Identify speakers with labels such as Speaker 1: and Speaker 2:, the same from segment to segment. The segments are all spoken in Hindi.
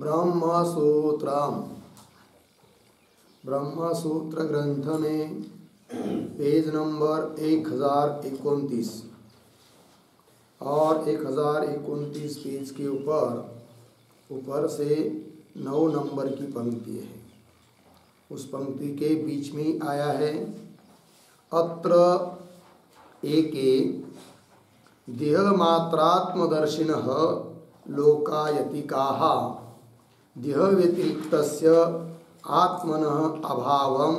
Speaker 1: ब्रह्मसूत्रम ब्रह्मसूत्र ग्रंथ में पेज नंबर 1029 और 1029 पेज के ऊपर से 9 नंबर की पंक्ति है। उस पंक्ति के बीच में आया है अत्र एके देहमात्रात्मदर्शिनः लोकायतिकाः देहव्यतिरिक्तस्य आत्मनः अभावं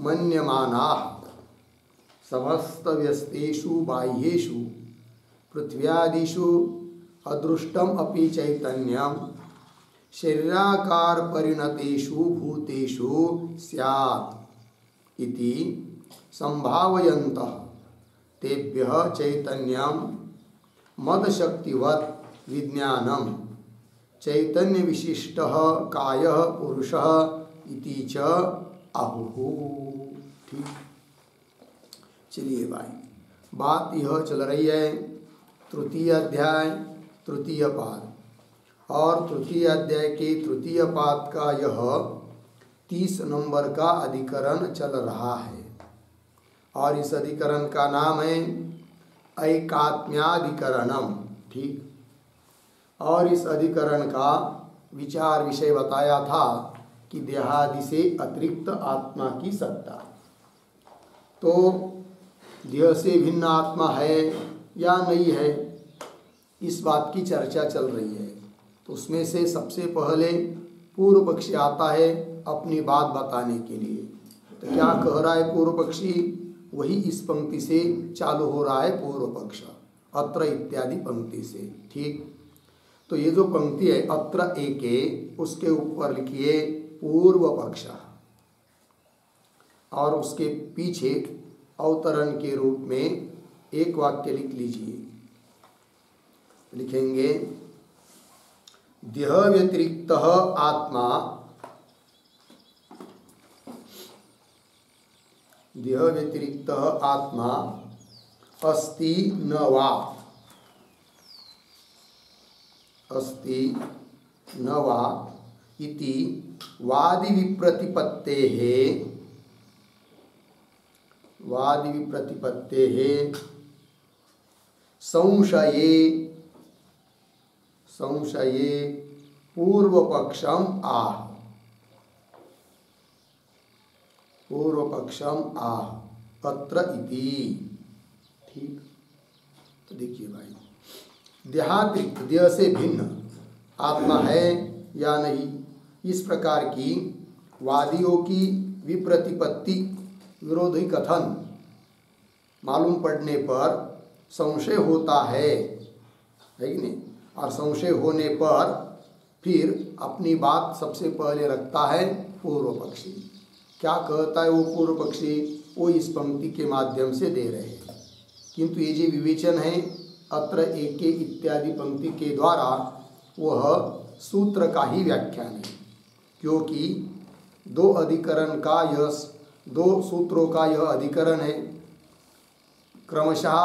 Speaker 1: मन्यमानाः समस्तव्यस्तेषु बाह्येषु पृथ्व्यादिषु अदृष्टम् अपि चैतन्यं शरीराकार परिणतेषु भूतेषु स्यात् इति संभावयन्तः तेभ्यः चैतन्यं मदशक्तिवत् विज्ञानम् चैतन्य विशिष्टः कायः पुरुषः इति च आहुः। ठीक, चलिए भाई, बात यह चल रही है तृतीय अध्याय तृतीय पाद, और तृतीय अध्याय के तृतीय पाद का यह 30 नंबर का अधिकरण चल रहा है, और इस अधिकरण का नाम है ऐकात्म्याधिकरणम। ठीक, और इस अधिकरण का विचार विषय बताया था कि देहादि से अतिरिक्त आत्मा की सत्ता। तो देह से भिन्न आत्मा है या नहीं है, इस बात की चर्चा चल रही है। तो उसमें से सबसे पहले पूर्व पक्षी आता है अपनी बात बताने के लिए। तो क्या कह रहा है पूर्व पक्षी? वही इस पंक्ति से चालू हो रहा है पूर्व पक्ष, अत्र इत्यादि पंक्ति से। ठीक, तो ये जो पंक्ति है अत्र एके, उसके ऊपर लिखिए पूर्व पक्ष, और उसके पीछे अवतरण के रूप में एक वाक्य लिख लीजिए। लिखेंगे देह व्यतिरिक्त आत्मा, देह व्यतिरिक्त आत्मा अस्ति न वा, अस्ति न वा इति वादि विप्रतिपत्तेः, वादि विप्रतिपत्तेः संशये, संशये पूर्वपक्षम आह, पूर्वपक्षम आह अत्र इति। ठीक, तो देखिए भाई, देहातिरिक्त देह से भिन्न आत्मा है या नहीं, इस प्रकार की वादियों की विप्रतिपत्ति, विरोधी कथन मालूम पड़ने पर संशय होता है कि नहीं? और संशय होने पर फिर अपनी बात सबसे पहले रखता है पूर्व पक्षी। क्या कहता है वो पूर्व पक्षी? वो इस पंक्ति के माध्यम से दे रहे हैं, किंतु ये जो विवेचन है अत्र एके इत्यादि पंक्ति के द्वारा वह सूत्र का ही व्याख्यान है, क्योंकि दो अधिकरण का यह, दो सूत्रों का यह अधिकरण है। क्रमशः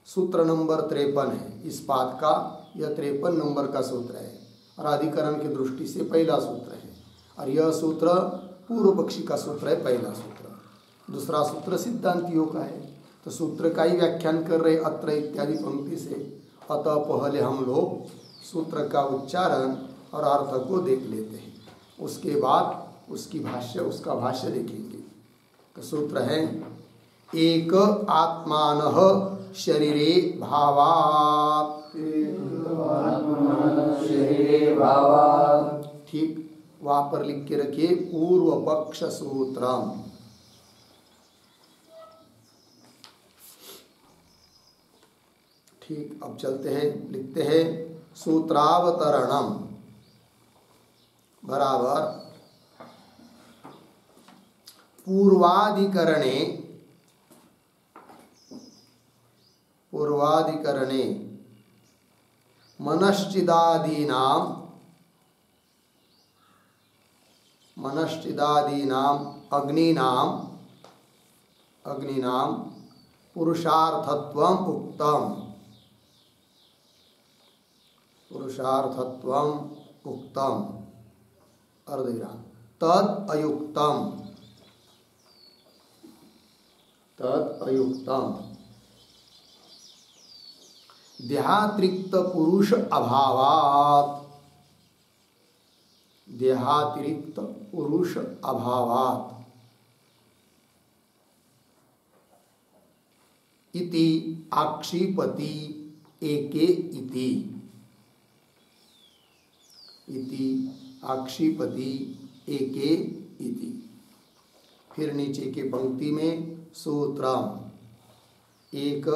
Speaker 1: सूत्र नंबर 53 है इस पाठ का, यह 53 नंबर का सूत्र है, और अधिकरण की दृष्टि से पहला सूत्र है, और यह सूत्र पूर्व पक्षी का सूत्र है, पहला सूत्र। दूसरा सूत्र सिद्धांतियों का है। तो सूत्र का ही व्याख्यान कर रहे अत्र इत्यादि पंक्ति से। अतः पहले हम लोग सूत्र का उच्चारण और अर्थ को देख लेते हैं, उसके बाद उसकी भाष्य, उसका भाष्य देखेंगे। तो सूत्र है एक आत्मानः शरीरे भावात्, ठीक, वहाँ पर लिख के रखिए पूर्व पक्ष सूत्रम। ठीक, अब चलते हैं, लिखते हैं सूत्रावतरणम बराबर पूर्वाधिकरणे, पूर्वाधिकरणे मनश्चिदादीनां, मनश्चिदादीनां अग्नीनां, अग्नीनां पुरुषार्थत्वम उक्तम, पुरुषार्थत्वम उक्तम। अर्धविराम, तद अयुक्तम, तद अयुक्तम देहातिरिक्त पुरुष अभावात्, देहातिरिक्त पुरुष अभावात् इति आक्षिपति एके इति, इति आक्षिपति एके इति। फिर नीचे के पंक्ति में सूत्रम एक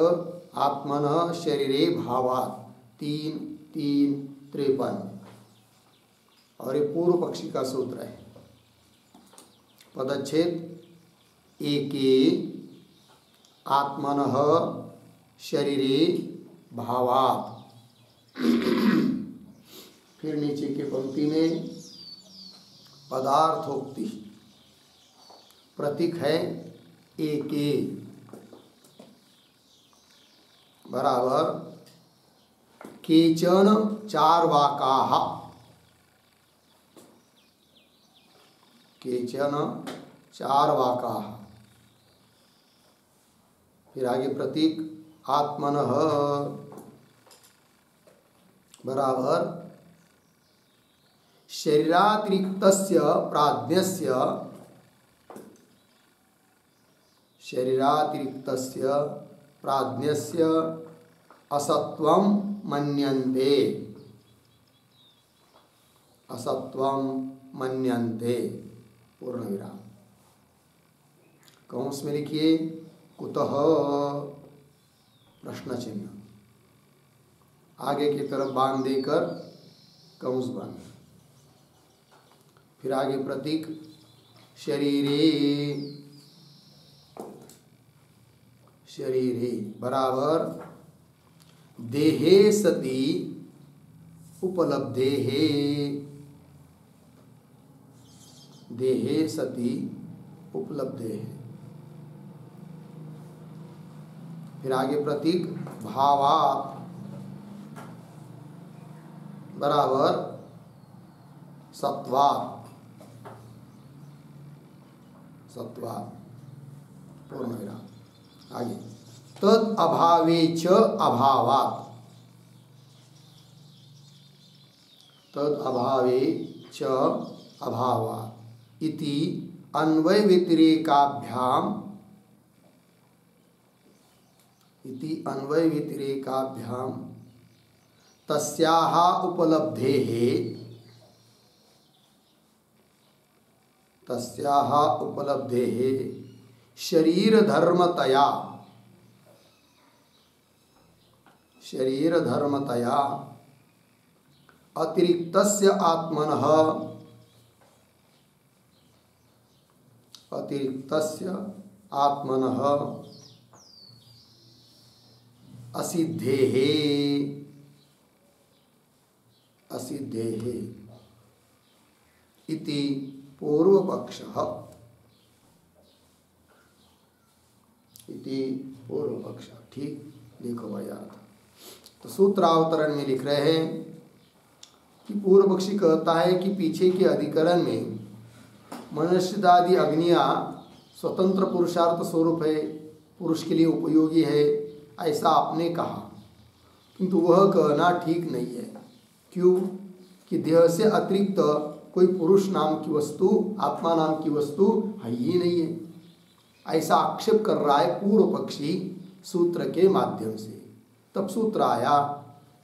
Speaker 1: आत्मनः शरीरे भावात् 3:3-53 और ये पूर्व पक्षी का सूत्र है। पदच्छेद एके आत्मनः शरीरे भावात्, फिर नीचे के पंक्ति में पदार्थोक्ति प्रतीक है एके बराबर केचन चार्वाकाः, केचन चार्वाकाः, फिर आगे प्रतीक आत्मनः बराबर शरीरातिरिक्तस्य प्राज्ञस्य, शरीरातिरिक्तस्य प्राज्ञस्य असत्वं मन्यन्ते, असत्वं मन्यन्ते पूर्ण विराम। कौंस में लिखिए कुतः प्रश्न चिन्ह, आगे की तरफ बांध देकर कौंस बंद, फिर आगे प्रतीक शरीरे, शरीरे बराबर देहे सति उपलब्धेहे, देहे सति उपलब्धेहे, फिर आगे प्रतीक भावात् बराबर सत्वात्, सत्वात् पूर्ण विराम। आगे तद अभावे च अभावात्, तद अभावे च अभावात् इति अन्वय व्यतिरेकाभ्याम, इति अन्वय व्यतिरेकाभ्याम तस्याः उपलब्धेः, तस्याः उपलब्धेः शरीर धर्मतया, शरीर धर्मतया अतिरिक्तस्य आत्मनः, अतिरिक्तस्य आत्मनः असिद्धेः, असिद्धेः इति पूर्वपक्षः, इति पूर्वपक्षः। ठीक देखो भाई याद। तो सूत्रावतरण में लिख रहे हैं कि पूर्व पक्षी कहता है कि पीछे के अधिकरण में मनुष्यदादि अग्नियाँ स्वतंत्र पुरुषार्थ स्वरूप है, पुरुष के लिए उपयोगी है, ऐसा आपने कहा, किंतु वह कहना ठीक नहीं है। क्यों? कि देह से अतिरिक्त कोई पुरुष नाम की वस्तु, आत्मा नाम की वस्तु है ही नहीं है, ऐसा आक्षेप कर रहा है पूर्व पक्षी सूत्र के माध्यम से। तब सूत्र आया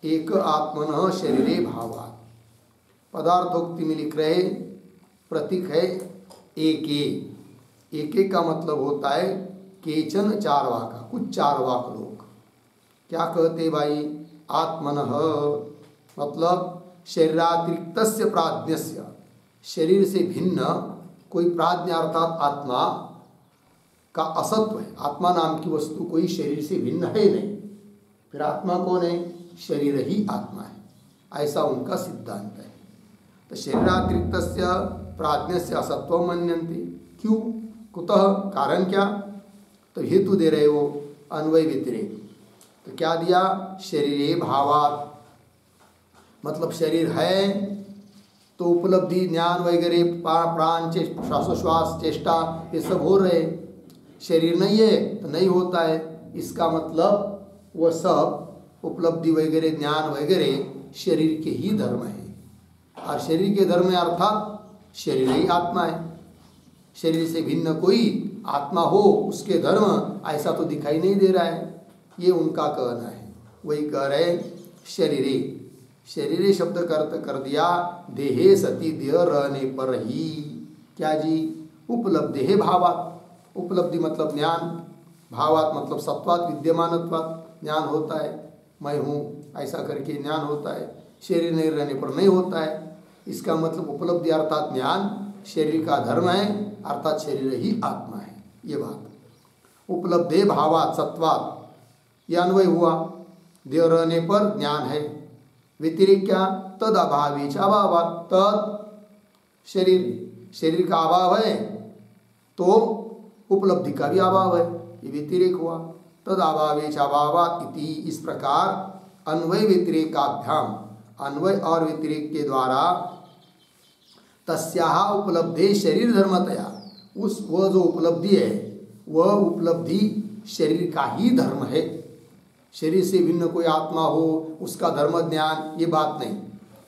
Speaker 1: एक आत्मनः शरीरे भावात्, पदार्थोक्ति में लिख रहे प्रतीक है एके, एके का मतलब होता है केचन चारवाका, कुछ चारवाक लोग क्या कहते भाई, आत्मनः मतलब शरीरातिरिक्तस्य प्राज्ञस्य, शरीर से भिन्न कोई प्राज्ञ अर्थात आत्मा का असत्व है, आत्मा नाम की वस्तु कोई शरीर से भिन्न है नहीं, फिर आत्मा कौन है? शरीर ही आत्मा है, ऐसा उनका सिद्धांत है। तो शरीरातिरिक्तस्य प्राज्ञस्य असत्वं मन्यन्ते। क्यों? कुतः? कारण क्या? तो हेतु दे रहे हो अन्वय व्यतिरेक। तो क्या दिया? शरीरे भावात्, मतलब शरीर है तो उपलब्धि ज्ञान वगैरह प्राण श्वासोश्वास चेष्टा ये सब हो रहे, शरीर नहीं है तो नहीं होता है। इसका मतलब वह सब उपलब्धि वगैरह ज्ञान वगैरह शरीर के ही धर्म है। और शरीर के धर्म है अर्थात शरीर ही आत्मा है। शरीर से भिन्न कोई आत्मा हो उसके धर्म ऐसा तो दिखाई नहीं दे रहा है, ये उनका कहना है। वही कह रहे शरीरे, शरीरे शब्द कर दिया देहे सती देह रहने पर ही। क्या जी? उपलब्धि है भावात, उपलब्धि मतलब ज्ञान, भावात मतलब सत्वात विद्यमानत्वात ज्ञान होता है, मैं हूँ ऐसा करके ज्ञान होता है। शरीर नहीं रहने पर नहीं होता है। इसका मतलब उपलब्धि अर्थात ज्ञान शरीर का धर्म है, अर्थात शरीर ही आत्मा है, ये बात। उपलब्धे भावात सत्वात यह अन्वय हुआ, देह रहने पर ज्ञान है, व्यतिरिक्त क्या? तद अभावी च अभावात, तद शरीर, शरीर का अभाव है तो उपलब्धि का भी अभाव है, ये व्यतिरेक हुआ। तद अभावे च अभावात इति, इस प्रकार अन्वय व्यतिरेकाभ्याम, अन्वय और व्यतिरेक के द्वारा तस्याः उपलब्धे शरीर धर्मतया, उस वह जो उपलब्धि है वह उपलब्धि शरीर का ही धर्म है। शरीर से भिन्न कोई आत्मा हो उसका धर्म ज्ञान, ये बात नहीं,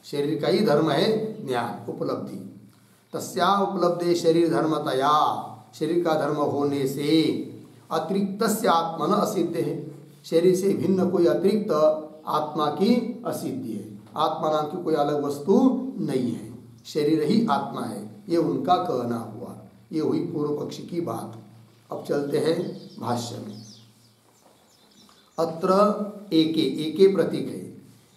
Speaker 1: शरीर का ही धर्म है ज्ञान उपलब्धि। तस्याः उपलब्धे शरीर धर्मतया, शरीर का धर्म होने से अतिरिक्तस्य आत्मन असिद्ध है, शरीर से भिन्न कोई अतिरिक्त आत्मा की असिद्धि है। आत्मा नाम की कोई अलग वस्तु नहीं है, शरीर ही आत्मा है, ये उनका कहना हुआ। ये हुई पूर्व पक्षी की बात। अब चलते हैं भाष्य में। अत्र एके, एके प्रतीक है,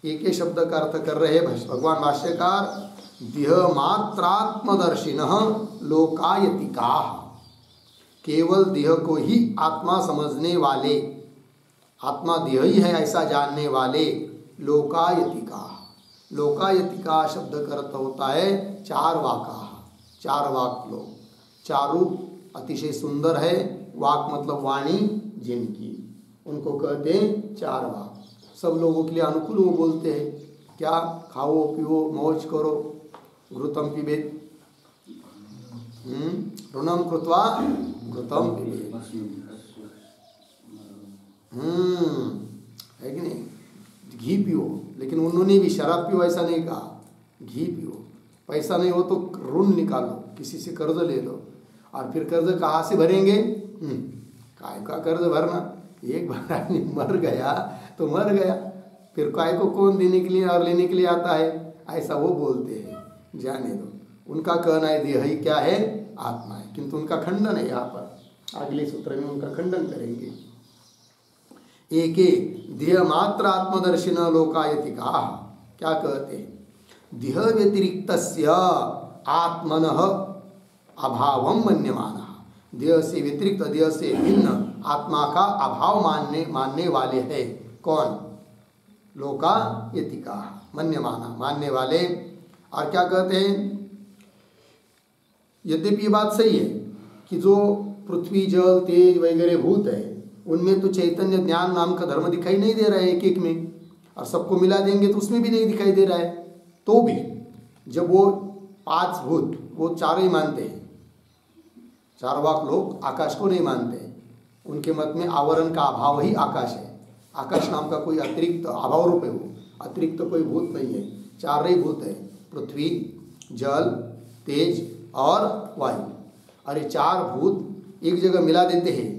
Speaker 1: एके शब्द का अर्थ कर रहे भगवान भाष्यकार, देह मात्रात्मदर्शिनः लोकायतिकाः, केवल देह को ही आत्मा समझने वाले, आत्मा देह ही है ऐसा जानने वाले लोकायतिका। लोकायतिका शब्द का अर्थ होता है चार वाका, चार वाक लोग, चारु अतिशय सुंदर है, वाक मतलब वाणी जिनकी, उनको कहते हैं चार वाक। सब लोगों के लिए अनुकूल वो बोलते हैं, क्या? खाओ पियो मौज करो, घृतम पिबेत, ऋणम कृत्वा घृतम पिबेत, है कि नहीं? घी पियो, लेकिन उन्होंने भी शराब पियो ऐसा नहीं कहा, घी पियो। पैसा नहीं हो तो ऋण निकालो, किसी से कर्ज ले लो, और फिर कर्ज कहाँ से भरेंगे? काय का कर्ज भरना, एक बार आदमी मर गया तो मर गया, फिर काय को कौन देने के लिए और लेने के लिए आता है, ऐसा वो बोलते हैं। जाने दो, उनका कहना है देह ही क्या है? आत्मा है, किंतु उनका खंडन है, यहाँ पर अगले सूत्र में उनका खंडन करेंगे। एके देह मात्र आत्मदर्शिन लोकायतिका, क्या कहते हैं? देह व्यतिरिक्तस्य आत्मनः अभावं मन्यमानः, देह से व्यतिरिक्त, देह से भिन्न आत्मा का अभाव मानने वाले हैं। कौन? लोकायतिका, मन्यमाना, मानने वाले। और क्या कहते हैं? यद्यपि ये बात सही है कि जो पृथ्वी जल तेज वगैरह भूत है उनमें तो चैतन्य ज्ञान नाम का धर्म दिखाई नहीं दे रहा है एक एक में, और सबको मिला देंगे तो उसमें भी नहीं दिखाई दे रहा है। तो भी जब वो पांच भूत, वो चारों ही मानते हैं, चारवाक लोग आकाश को नहीं मानते, उनके मत में आवरण का अभाव ही आकाश है। आकाश नाम का कोई अतिरिक्त अभाव रूप है, वो अतिरिक्त कोई भूत नहीं है, चार ही भूत है, पृथ्वी जल तेज और वायु। अरे चार भूत एक जगह मिला देते हैं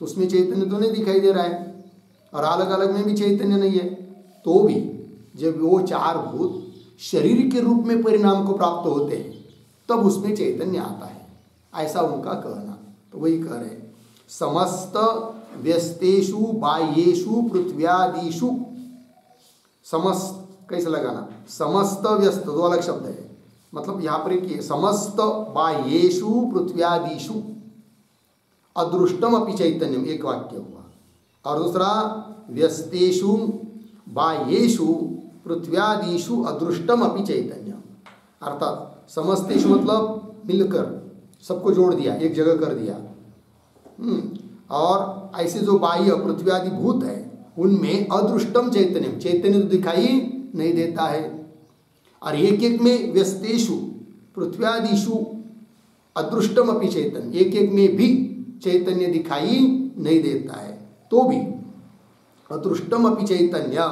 Speaker 1: तो उसमें चैतन्य तो नहीं दिखाई दे रहा है, और अलग अलग में भी चैतन्य नहीं है। तो भी जब वो चार भूत शरीर के रूप में परिणाम को प्राप्त होते हैं तब उसमें चैतन्य आता है, ऐसा उनका कहना। तो वही कह रहे हैं, समस्त व्यस्तेषु बाह्येषु पृथ्व्यादिषु, समस्त कैसे लगाना? समस्त व्यस्त दो अलग शब्द है, मतलब यहाँ पर एक समस्त बाह्येषु पृथ्व्यादिषु अदृष्टम अपि चैतन्यम, एक वाक्य हुआ। और दूसरा व्यस्तेषु बाह्येषु पृथ्व्यादिषु अदृष्टम अपि चैतन्यम, अर्थात समस्तेषु मतलब मिलकर सबको जोड़ दिया, एक जगह कर दिया। और ऐसे जो बाह्य पृथ्वी आदि भूत है उनमें अदृष्टम चैतन्यम, चैतन्य तो दिखाई नहीं देता है। और एक एक में व्यस्तेषु पृथ्व्यादिषु अदृष्टम अपि चैतन्य, एक एक में भी चैतन्य दिखाई नहीं देता है, तो भी अदृष्टम अपि चैतन्य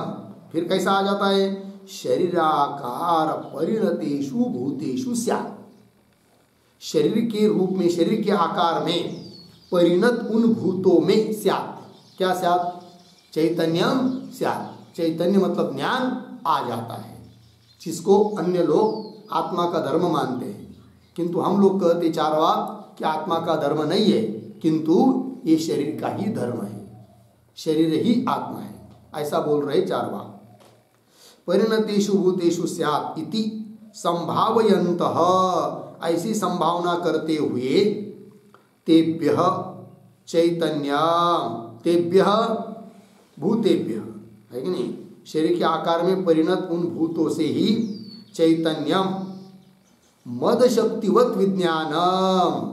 Speaker 1: फिर कैसा आ जाता है, शरीराकार परिणतेषु भूतेषु स्यात्, शरीर के रूप में, शरीर के आकार में परिणत उन भूतों में स्यात्, क्या स्यात्, चैतन्यम स्यात्, चैतन्य मतलब ज्ञान आ जाता है, जिसको अन्य लोग आत्मा का धर्म मानते हैं, किंतु हम लोग कहते चारवाक कि आत्मा का धर्म नहीं है, किंतु ये शरीर का ही धर्म है, शरीर ही आत्मा है, ऐसा बोल रहे चारवाक। परिणतेषु भूतेषु स्यात् इति संभावयन्तः, ऐसी संभावना करते हुए, तेभ्यः चैतन्य, तेभ्यः भूतेभ्यः, है कि नहीं, शरीर के आकार में परिणत उन भूतों से ही चैतन्यम मद शक्तिवत विज्ञानम,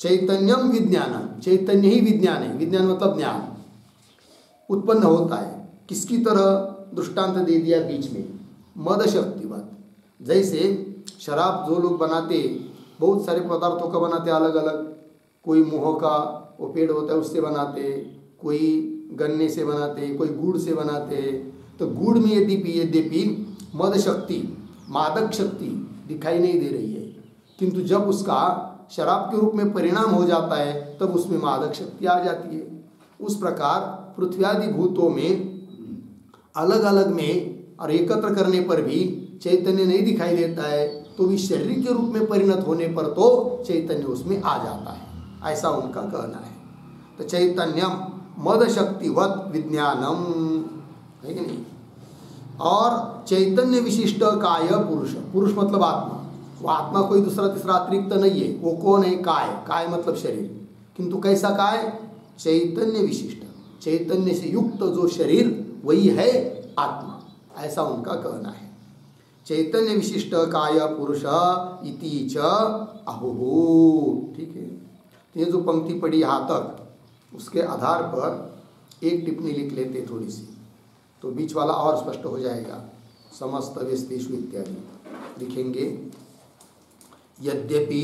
Speaker 1: चैतन्यम विज्ञानम, चैतन्य ही विज्ञान है, विज्ञान मतलब ज्ञान उत्पन्न होता है, किसकी तरह, दृष्टांत दे दिया बीच में, मद शक्तिवत, जैसे शराब जो लोग बनाते, बहुत सारे पदार्थों का बनाते अलग अलग, कोई मोह का वो पेड़ होता है उससे बनाते, कोई गन्ने से बनाते, कोई गुड़ से बनाते, तो गुड़ में यद्यपि मद शक्ति, मादक शक्ति दिखाई नहीं दे रही है, किंतु जब उसका शराब के रूप में परिणाम हो जाता है तब उसमें मादक शक्ति आ जाती है। उस प्रकार पृथ्व्यादि भूतों में अलग अलग में और एकत्र करने पर भी चैतन्य नहीं दिखाई देता है, तो भी शरीर के रूप में परिणत होने पर तो चैतन्य उसमें आ जाता है, ऐसा उनका कहना है। तो चैतन्यम मद शक्तिवत विज्ञानम, है कि नहीं, और चैतन्य विशिष्ट काय पुरुष, पुरुष मतलब आत्मा, वो आत्मा कोई दूसरा तीसरा अतिरिक्त नहीं है, वो कौन है, काय, काय मतलब शरीर, किंतु कैसा काय, चैतन्य विशिष्ट, चैतन्य से युक्त जो शरीर वही है आत्मा, ऐसा उनका कहना है। चैतन्य विशिष्ट काय पुरुष इति च अहो, ठीक है। तो ये जो पंक्ति पढ़ी यहाँ तक, उसके आधार पर एक टिप्पणी लिख लेते थोड़ी सी, तो बीच वाला और स्पष्ट हो जाएगा। समस्त व्यस्तेषु इत्यादि लिखेंगे। यद्यपि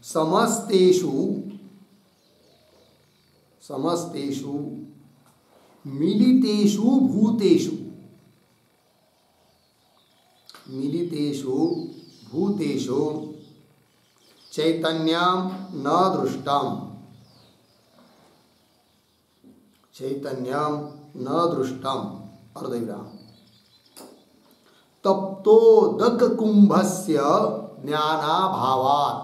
Speaker 1: समस्तेषु मिलितेषु भूतेषु चैतन्यं न दृष्टम, अर्धविराम, तप्तोदक कुंभस्य ज्ञानाभावात्,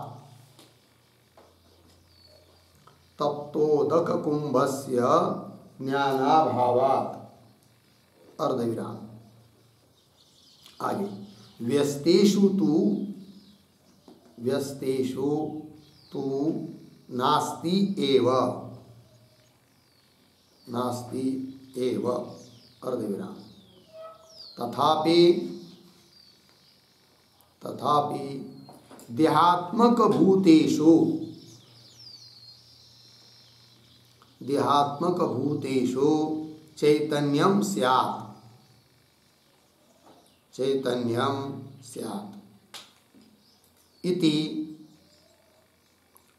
Speaker 1: तप्तोदक कुंभस्य ज्ञानाभावात्, अर्धविराम। आगे, व्यस्तेषु तु नास्ति एव, अर्धविराम। तथापि देहात्मक भूतेषु चैतन्यं स्यात्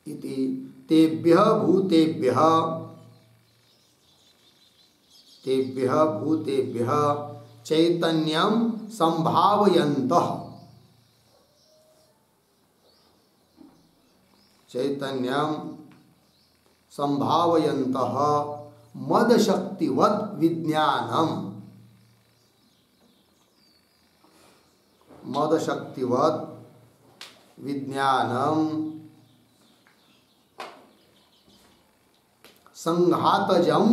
Speaker 1: इति तेभ्यः भूतेभ्यः चैतन्यं संभावयन्तः मद शक्तिवत् विज्ञानम, मद शक्तिवत् विज्ञानम संघातजं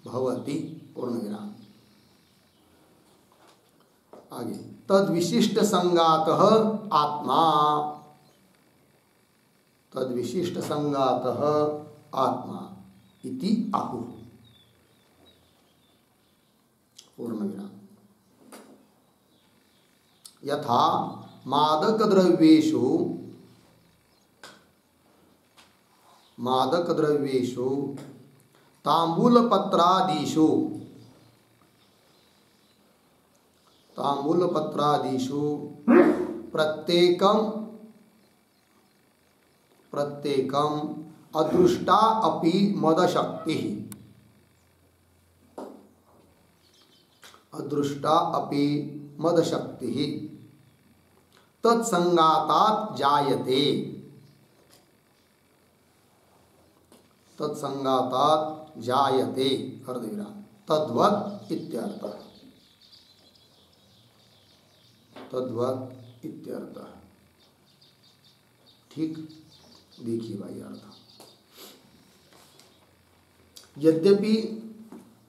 Speaker 1: भवति, पूर्णविराम। आगे, तद विशिष्ट संगातः आत्मा, तद विशिष्ट संगातः आत्मा इति आहुः, पूर्णविराम। यथा मादक द्रव्येषु तांबूलपत्रादिषु प्रत्येकम अदृष्टा अपि मदशक्ति तत्संगातात् जायते अर्धविराम तद्वत् इत्यर्थः। ठीक, देखिए भाई अर्थ। यद्यपि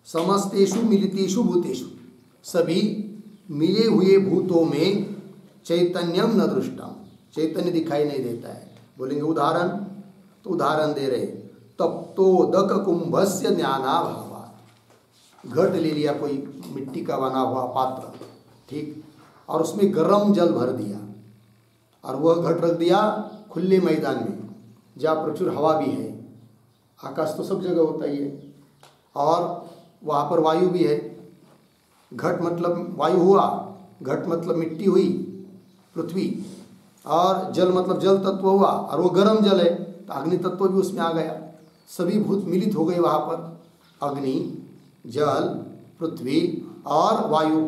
Speaker 1: समस्तेषु मिलितेषु भूतेषु, सभी मिले हुए भूतों में चैतन्यम न दृष्टम, चैतन्य दिखाई नहीं देता है। बोलेंगे उदाहरण, तो उदाहरण दे रहे तप्तोदक कुंभस्य ज्ञानाभावात्। घट ले लिया कोई मिट्टी का बना हुआ पात्र, ठीक, और उसमें गर्म जल भर दिया और वह घट रख दिया खुले मैदान में जहाँ प्रचुर हवा भी है। आकाश तो सब जगह होता ही है, और वहाँ पर वायु भी है। घट मतलब वायु हुआ, घट मतलब मिट्टी हुई पृथ्वी, और जल मतलब जल तत्व हुआ, और वो गर्म जल है तो अग्नि तत्व भी उसमें आ गया। सभी भूत मिलित हो गए वहाँ पर, अग्नि, जल, पृथ्वी और वायु,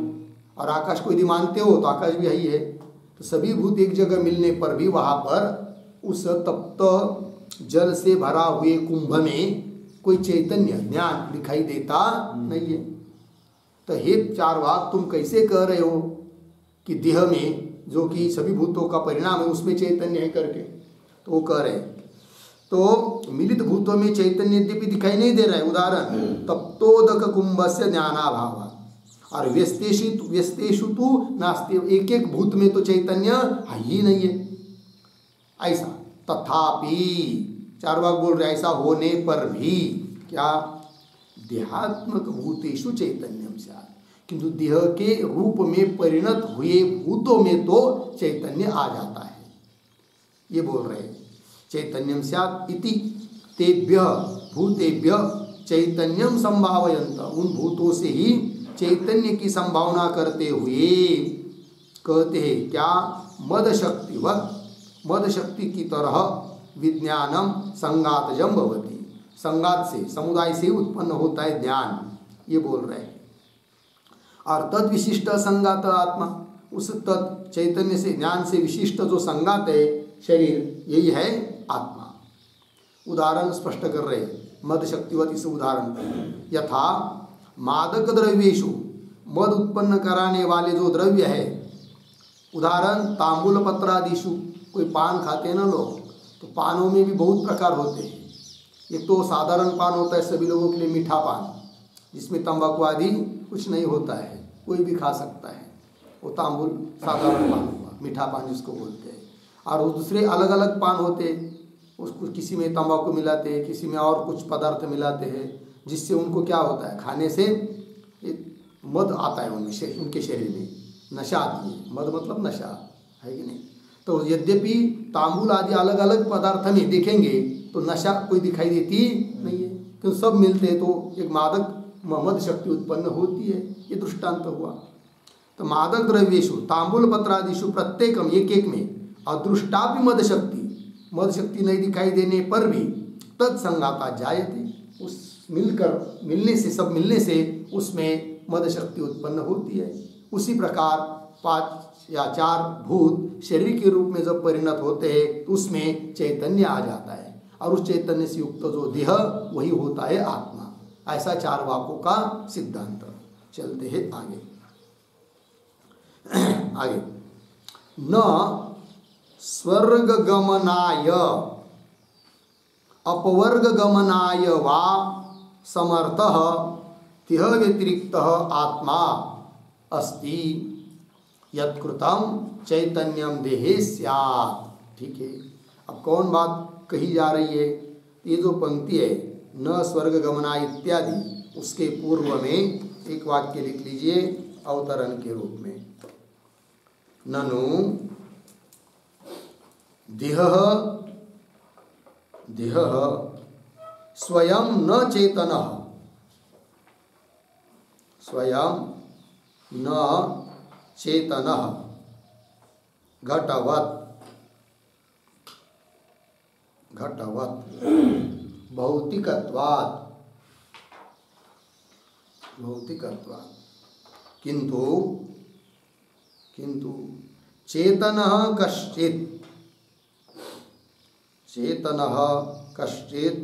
Speaker 1: और आकाश को यदि मानते हो तो आकाश भी यही है। तो सभी भूत एक जगह मिलने पर भी वहाँ पर उस तप्त जल से भरा हुए कुंभ में कोई चैतन्य ज्ञान दिखाई देता नहीं है। तो हे चार्वाक, तुम कैसे कह रहे हो कि देह में जो कि सभी भूतों का परिणाम है उसमें चैतन्य है करके? तो वो कह रहे तो मिलित भूतों में चैतन्य यद्यपि दिखाई नहीं दे रहा है। उदाहरण तप्तोदक कुंभस्य ज्ञानाभाव, और व्यस्तेषु तु नास्ति, एक एक भूत में तो चैतन्य ही नहीं है। ऐसा तथापि चार्वाक बोल रहे ऐसा होने पर भी क्या देहात्मक भूतेषु चैतन्यम स्यात्, किंतु देह के रूप में परिणत हुए भूतों में तो चैतन्य आ जाता है। ये बोल रहे चैतन्यम स्यात् इति तेभ्य भूतेभ्य चैतन्यम संभावयन्त, उन भूतों से ही चैतन्य की संभावना करते हुए कहते हैं क्या मद शक्तिवत, मद शक्ति की तरह विज्ञानम संगातजम भवति, संगात से समुदाय से उत्पन्न होता है ज्ञान, ये बोल रहे हैं। और तद विशिष्ट संगात आत्मा, उस तत् चैतन्य से ज्ञान से विशिष्ट जो संगात है शरीर, यही है आत्मा। उदाहरण स्पष्ट कर रहे मद शक्तिवत, इस उदाहरण यथा मादक द्रव्येषु, मद उत्पन्न कराने वाले जो द्रव्य है, उदाहरण तांबूल पत्रादिषु, कोई पान खाते हैं ना लोग, तो पानों में भी बहुत प्रकार होते हैं। एक तो साधारण पान होता है सभी लोगों के लिए, मीठा पान जिसमें तंबाकू आदि कुछ नहीं होता है, कोई भी खा सकता है, वो तांबूल साधारण पान हुआ, मीठा पान जिसको बोलते हैं। और दूसरे अलग अलग पान होते, उसको किसी में तंबाकू मिलाते हैं, किसी में और कुछ पदार्थ मिलाते हैं, जिससे उनको क्या होता है, खाने से एक मद आता है उनमें, उनके शरीर में नशा आती है। मद मतलब नशा है कि नहीं? तो यद्यपि तांबूल आदि अलग अलग पदार्थ में देखेंगे तो नशा कोई दिखाई देती नहीं है, क्योंकि सब मिलते हैं तो एक मादक मद शक्ति उत्पन्न होती है। ये दृष्टांत हुआ। तो मादक द्रव्येषु तांबूल पत्रादिषु प्रत्येकम, एक एक में अदृष्टापि मद शक्ति, मद शक्ति नहीं दिखाई देने पर भी तत्संगाता जायते, उस मिलकर मिलने से, सब मिलने से उसमें मद शक्ति उत्पन्न होती है। उसी प्रकार 5 या 4 भूत शरीर के रूप में जब परिणत होते हैं तो उसमें चैतन्य आ जाता है, और उस चैतन्य से युक्त जो देह वही होता है आत्मा। ऐसा चार्वाकों का सिद्धांत। चलते हैं आगे। आगे न स्वर्ग गमनाय अपवर्ग गमनाय वा समर्थः तिह व्यतिरिक्त आत्मा अस्ति यत्कृतं चैतन्यम देहे स्यात्। ठीक है, अब कौन बात कही जा रही है? ये जो पंक्ति है न स्वर्ग गमनाय इत्यादि, उसके पूर्व में एक वाक्य लिख लीजिए अवतरण के रूप में। ननु देह स्वयं न चेतनः स्वयं न चेतनः घटवत् भौतिकत्वात् किंतु चेतनः कश्चित्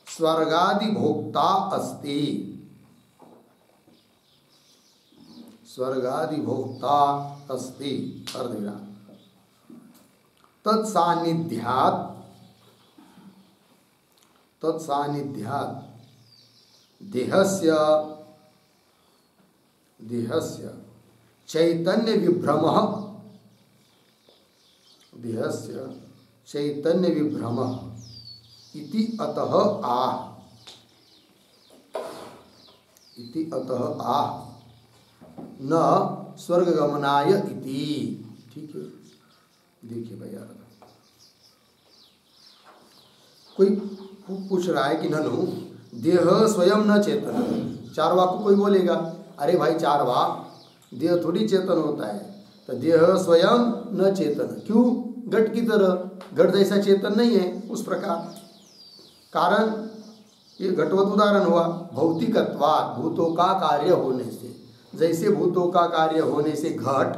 Speaker 1: स्वर्गादि भोक्ता अस्ति अर्धविराम तत्सान्निध्यात् देहस्य चैतन्य विभ्रमः इति अतः आह न स्वर्गगमनाय इति। ठीक है, देखिए भैया, कोई पूछ रहा है कि ननु देह स्वयं न चेतन। चारवाक को कोई बोलेगा अरे भाई चारवाक, देह थोड़ी चेतन होता है, तो देह स्वयं न चेतन क्यों? घट की तरह, घट जैसा चेतन नहीं है उस प्रकार। कारण ये घटवत उदाहरण हुआ, भौतिकत्वात् भूतों का कार्य होने से। जैसे भूतों का कार्य होने से घट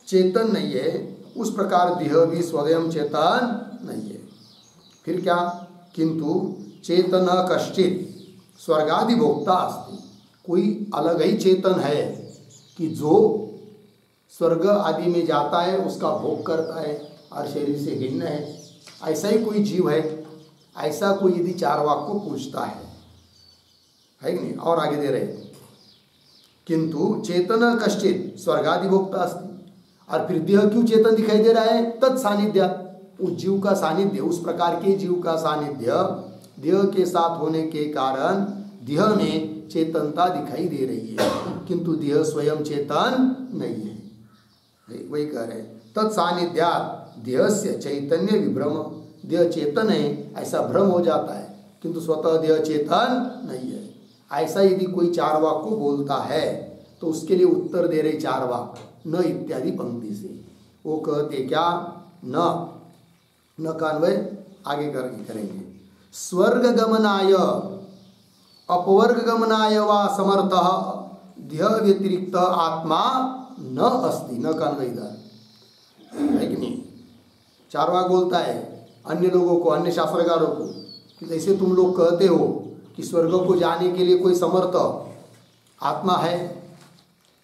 Speaker 1: चेतन नहीं है, उस प्रकार देह भी स्वयं चेतन नहीं है। फिर क्या? किंतु चेतन कश्चित् स्वर्गादि भोक्ता अस्ति, कोई अलग ही चेतन है कि जो स्वर्ग आदि में जाता है, उसका भोग करता है और शरीर से भिन्न है। ऐसा ही कोई जीव है, ऐसा कोई यदि चारवाक को पूछता है कि नहीं? और आगे दे रहे, किंतु चेतन कश्चित् स्वर्गादि भोक्ता अस्ति। और फिर देह क्यों चेतन दिखाई दे रहा है? तत्सान्निध्यात्, उस जीव का सानिध्य, उस प्रकार के जीव का सानिध्य देह के साथ होने के कारण देह में चेतनता दिखाई दे रही है, किंतु देह स्वयं चेतन नहीं है। वही कह रहे, तत्सान्निध्यात् देहस्य चैतन्य विभ्रम, देह चेतन है ऐसा भ्रम हो जाता है, किंतु स्वतः देह चेतन नहीं है। ऐसा यदि कोई चारवाक को बोलता है तो उसके लिए उत्तर दे रहे चारवाक न इत्यादि पंक्ति से। वो कहते क्या? न का अन्वय आगे करके करेंगे। स्वर्ग गमनाय अपवर्ग गमनाय वा समर्थः देह व्यतिरिक्त आत्मा न अस्ति। न का अन्वय इधर है कि नहीं? चारवाक बोलता है अन्य लोगों को, अन्य शास्त्रकारों को, कि जैसे तुम लोग कहते हो कि स्वर्ग को जाने के लिए कोई समर्थ आत्मा है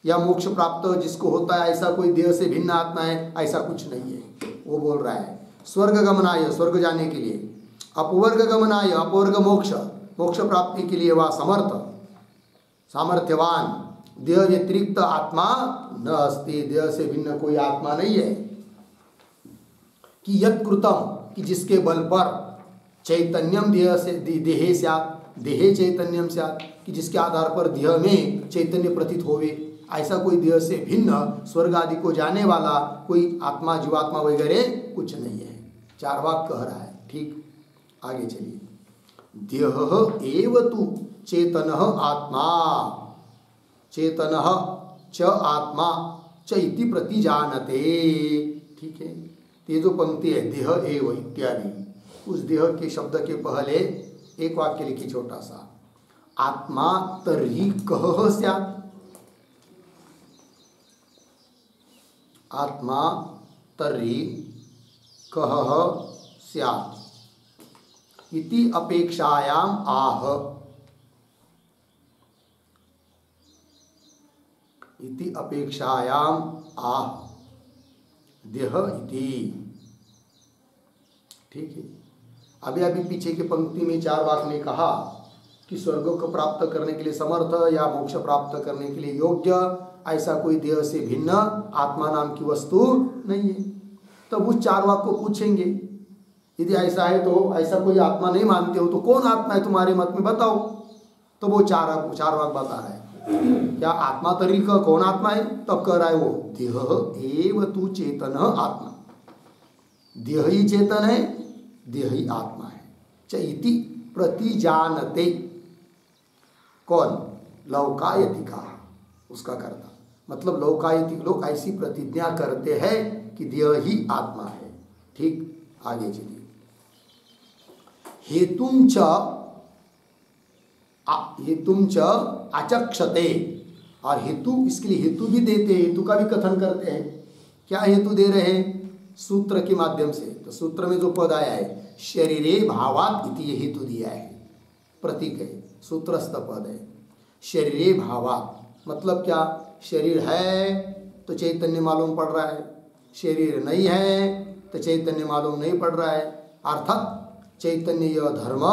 Speaker 1: या मोक्ष प्राप्त जिसको होता है ऐसा कोई देह से भिन्न आत्मा है, ऐसा कुछ नहीं है। वो बोल रहा है स्वर्ग गमनाय, स्वर्ग जाने के लिए, अपवर्ग गमनाय, अपवर्ग मोक्ष, मोक्ष प्राप्ति के लिए वह समर्थ सामर्थ्यवान देह व्यतिरिक्त आत्मा न अस्ति, देह से भिन्न कोई आत्मा नहीं है। कि यत् कृतम, कि जिसके बल पर चैतन्यम देह से देहे स्यात्, देहे चैतन्यम स्यात्, कि जिसके आधार पर देह में चैतन्य प्रतीत होवे, ऐसा कोई देह से भिन्न स्वर्ग आदि को जाने वाला कोई आत्मा जीवात्मा वगैरह कुछ नहीं है। चारवाक कह रहा है। ठीक, आगे चलिए। देह एव तु चेतनः आत्मा, चेतनः च आत्मा च इति प्रतिजानते। ठीक है, ये जो पंक्ति है देह एव इत्यादि, उस देह के शब्द के पहले एक वाक्य लिखिए छोटा सा, आत्मा तर्हि कः स्यात्, आत्मा तर्हि कः स्यात् इति अपेक्षायाम आह, इति अपेक्षायाम आह देह इति। ठीक है, अभी पीछे की पंक्ति में चारवाक ने कहा कि स्वर्ग को प्राप्त करने के लिए समर्थ या मोक्ष प्राप्त करने के लिए योग्य ऐसा कोई देह से भिन्न आत्मा नाम की वस्तु नहीं है। तब उस चारवाक को पूछेंगे यदि ऐसा है तो ऐसा कोई आत्मा नहीं मानते हो तो कौन आत्मा है तुम्हारे मत में बताओ। तो वो चारवाक बता रहा है क्या आत्मा तरीका कौन आत्मा है? तब कह रहा है वो देह एव तु चेतन आत्मा, देह ही चेतन है, देह ही आत्मा है। च इति प्रतिजानते, कौन? लौकायति का उसका कर्ता, मतलब लौकायति लोग ऐसी प्रतिज्ञा करते हैं कि देह ही आत्मा है। ठीक, आगे चलिए। हेतुम च अचक्षते, और हेतु, इसके लिए हेतु भी देते हैं, हेतु का भी कथन करते हैं। क्या हेतु दे रहे हैं? सूत्र के माध्यम से। तो सूत्र में जो पद आया है शरीरे भावात इति, ये हेतु दिया है, प्रतीक है, सूत्रस्थ पद है। शरीरे भावात मतलब क्या? शरीर है तो चैतन्य मालूम पड़ रहा है, शरीर नहीं है तो चैतन्य मालूम नहीं पड़ रहा है। अर्थात चैतन्य यह धर्म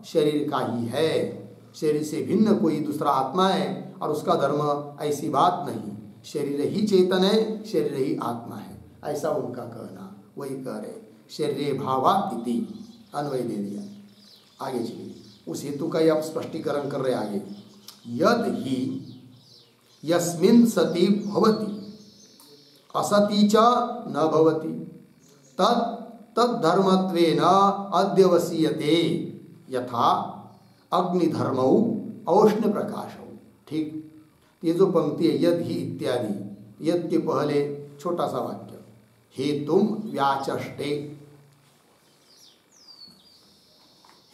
Speaker 1: शरीर का ही है, शरीर से भिन्न कोई दूसरा आत्मा है और उसका धर्म, ऐसी बात नहीं। शरीर ही चेतन है, शरीर ही आत्मा है, ऐसा उनका कहना। वही कह रहे शरीरे भावात इति, अन्वय दे दिया। आगे चलिए, उस हेतु का ही आप स्पष्टीकरण कर रहे आगे। यद ही यस्मिन् सति भवति असति च न भवति तद्धर्मत्वेन अध्यवसीयते यथा अग्निधर्मौ औष्ण्य प्रकाशौ। ठीक, ये जो पंक्ति है यद ही इत्यादि, यद के पहले छोटा सा वाक्य, हेतुम व्याचष्टे,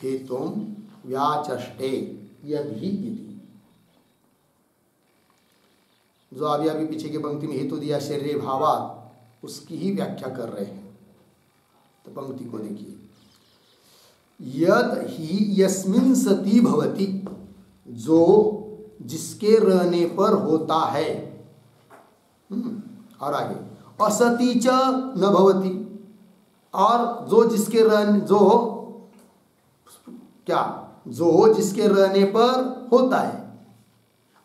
Speaker 1: हेतुम व्याचष्टे यद ही इति। जो अभी पीछे की पंक्ति में हेतु दिया शरीरे भावात, उसकी ही व्याख्या कर रहे हैं। तो पंक्ति को देखिए, यद ही यस्मिन् सति भवति, जो जिसके रहने पर होता है। और आगे असति च न भवति, और जो जिसके रहने, जो क्या, जो जिसके रहने पर होता है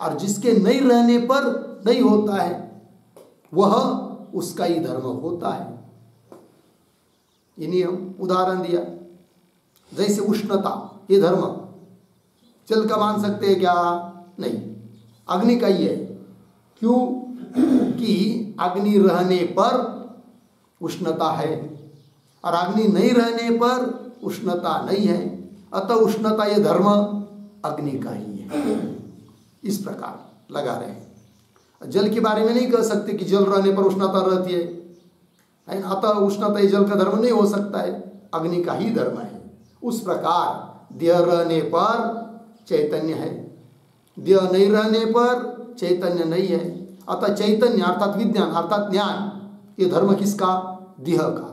Speaker 1: और जिसके नहीं रहने पर नहीं होता है, वह उसका ही धर्म होता है। ये नियम उदाहरण दिया, जैसे उष्णता, ये धर्म जल का मान सकते हैं क्या? नहीं, अग्नि का ही है। क्यों? कि अग्नि रहने पर उष्णता है और अग्नि नहीं रहने पर उष्णता नहीं है, अतः उष्णता ये धर्म अग्नि का ही है। इस प्रकार लगा रहे हैं। जल के बारे में नहीं कह सकते कि जल रहने पर उष्णता रहती है, अतः उष्णता ये जल का धर्म नहीं हो सकता है, अग्नि का ही धर्म है। उस प्रकार देह रहने पर चैतन्य है, देह नहीं रहने पर चैतन्य नहीं है। अतः चैतन्य अर्थात विज्ञान अर्थात ज्ञान, ये धर्म किसका? देह का।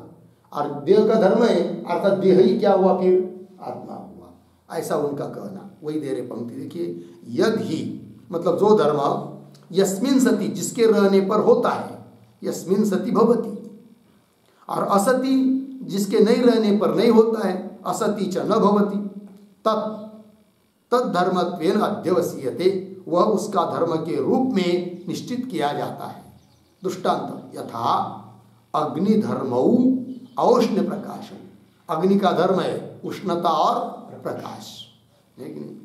Speaker 1: और देह का धर्म है अर्थात देह ही क्या हुआ? फिर आत्मा हुआ, ऐसा उनका कहना। वही दे रहे पंक्ति देखिए, यद ही मतलब जो धर्म यस्मिन् सति, जिसके रहने पर होता है, यस्मिन् सति भवति, और असति जिसके नहीं रहने पर नहीं होता है, असति च न भवति तद्धर्मत्वेन अध्यवसीयते, वह उसका धर्म के रूप में निश्चित किया जाता है। दृष्टांत यथा अग्निधर्मौ औष्ण्य प्रकाशम, अग्नि का धर्म है उष्णता और प्रकाश, है कि नहीं?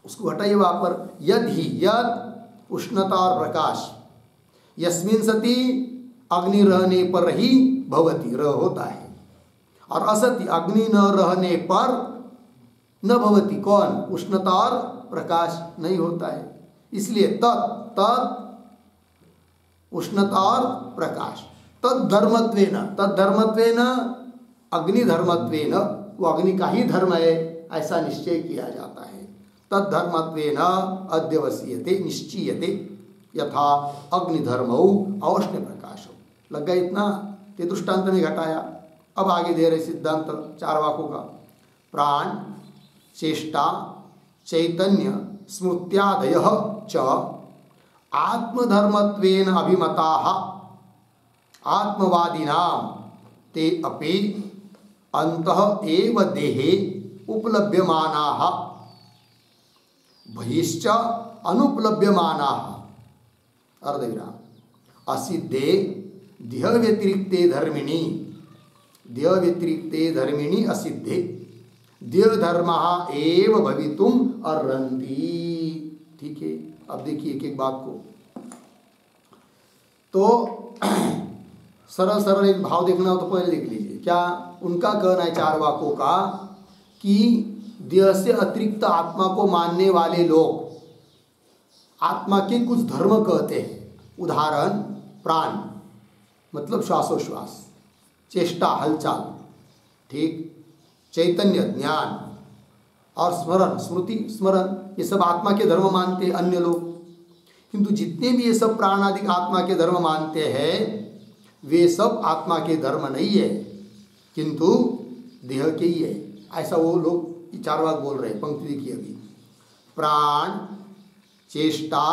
Speaker 1: उसको हटाइए वहां पर, यद ही, यद उष्णता और प्रकाश, यस्मिन् सति अग्नि रहने पर ही भवति, रह होता है, और असति अग्नि न रहने पर न भवति, कौन? उष्णता और प्रकाश नहीं होता है। इसलिए तत् उष्णता और प्रकाश तद्धर्मत्वेन, तद्धर्मत्वेन अग्निधर्मत्वेन, वो अग्नि का ही धर्म है ऐसा निश्चय किया जाता है। तद्धर्मत्वेन अध्यवसीयते निश्चीयते यथा अग्निधर्मौ औष्ण्य प्रकाशो। लग गया इतना? ते दृष्टांत में घटाया। अब आगे दे रहे सिद्धांत चार वाकों का। प्राण, चेष्टा, चैतन्य, स्मृत्यादयः च आत्मधर्मत्वेन अभिमताः आत्मवादिनां ते अपि अन्तः एव देहे उपलभ्यमानाः बहिश्च अनुपलभ्यमानाः। अर्धविराम। असिद्धे देह व्यतिरिक्ते धर्मिणी, देह व्यतिरिक्ते धर्मिणी असिद्धे देह धर्मः एव भवितुम अर्हन्ति। ठीक है, अब देखिए एक एक बात को। तो सरल सरल एक भाव देखना हो तो पहले देख लीजिए। क्या उनका कहना है चार वाकों का कि देह से अतिरिक्त आत्मा को मानने वाले लोग आत्मा के कुछ धर्म कहते हैं। उदाहरण प्राण मतलब श्वासोश्वास, चेष्टा हलचल, ठीक, चैतन्य ज्ञान, और स्मरण स्मृति स्मरण, ये सब आत्मा के धर्म मानते हैं अन्य लोग। किंतु जितने भी ये सब प्राणादि आत्मा के धर्म मानते हैं वे सब आत्मा के धर्म नहीं है, किंतु देह के ही है। ऐसा वो लोग चारवाक बोल रहे हैं। पंक्ति देखिए अभी, प्राण, चेष्टा,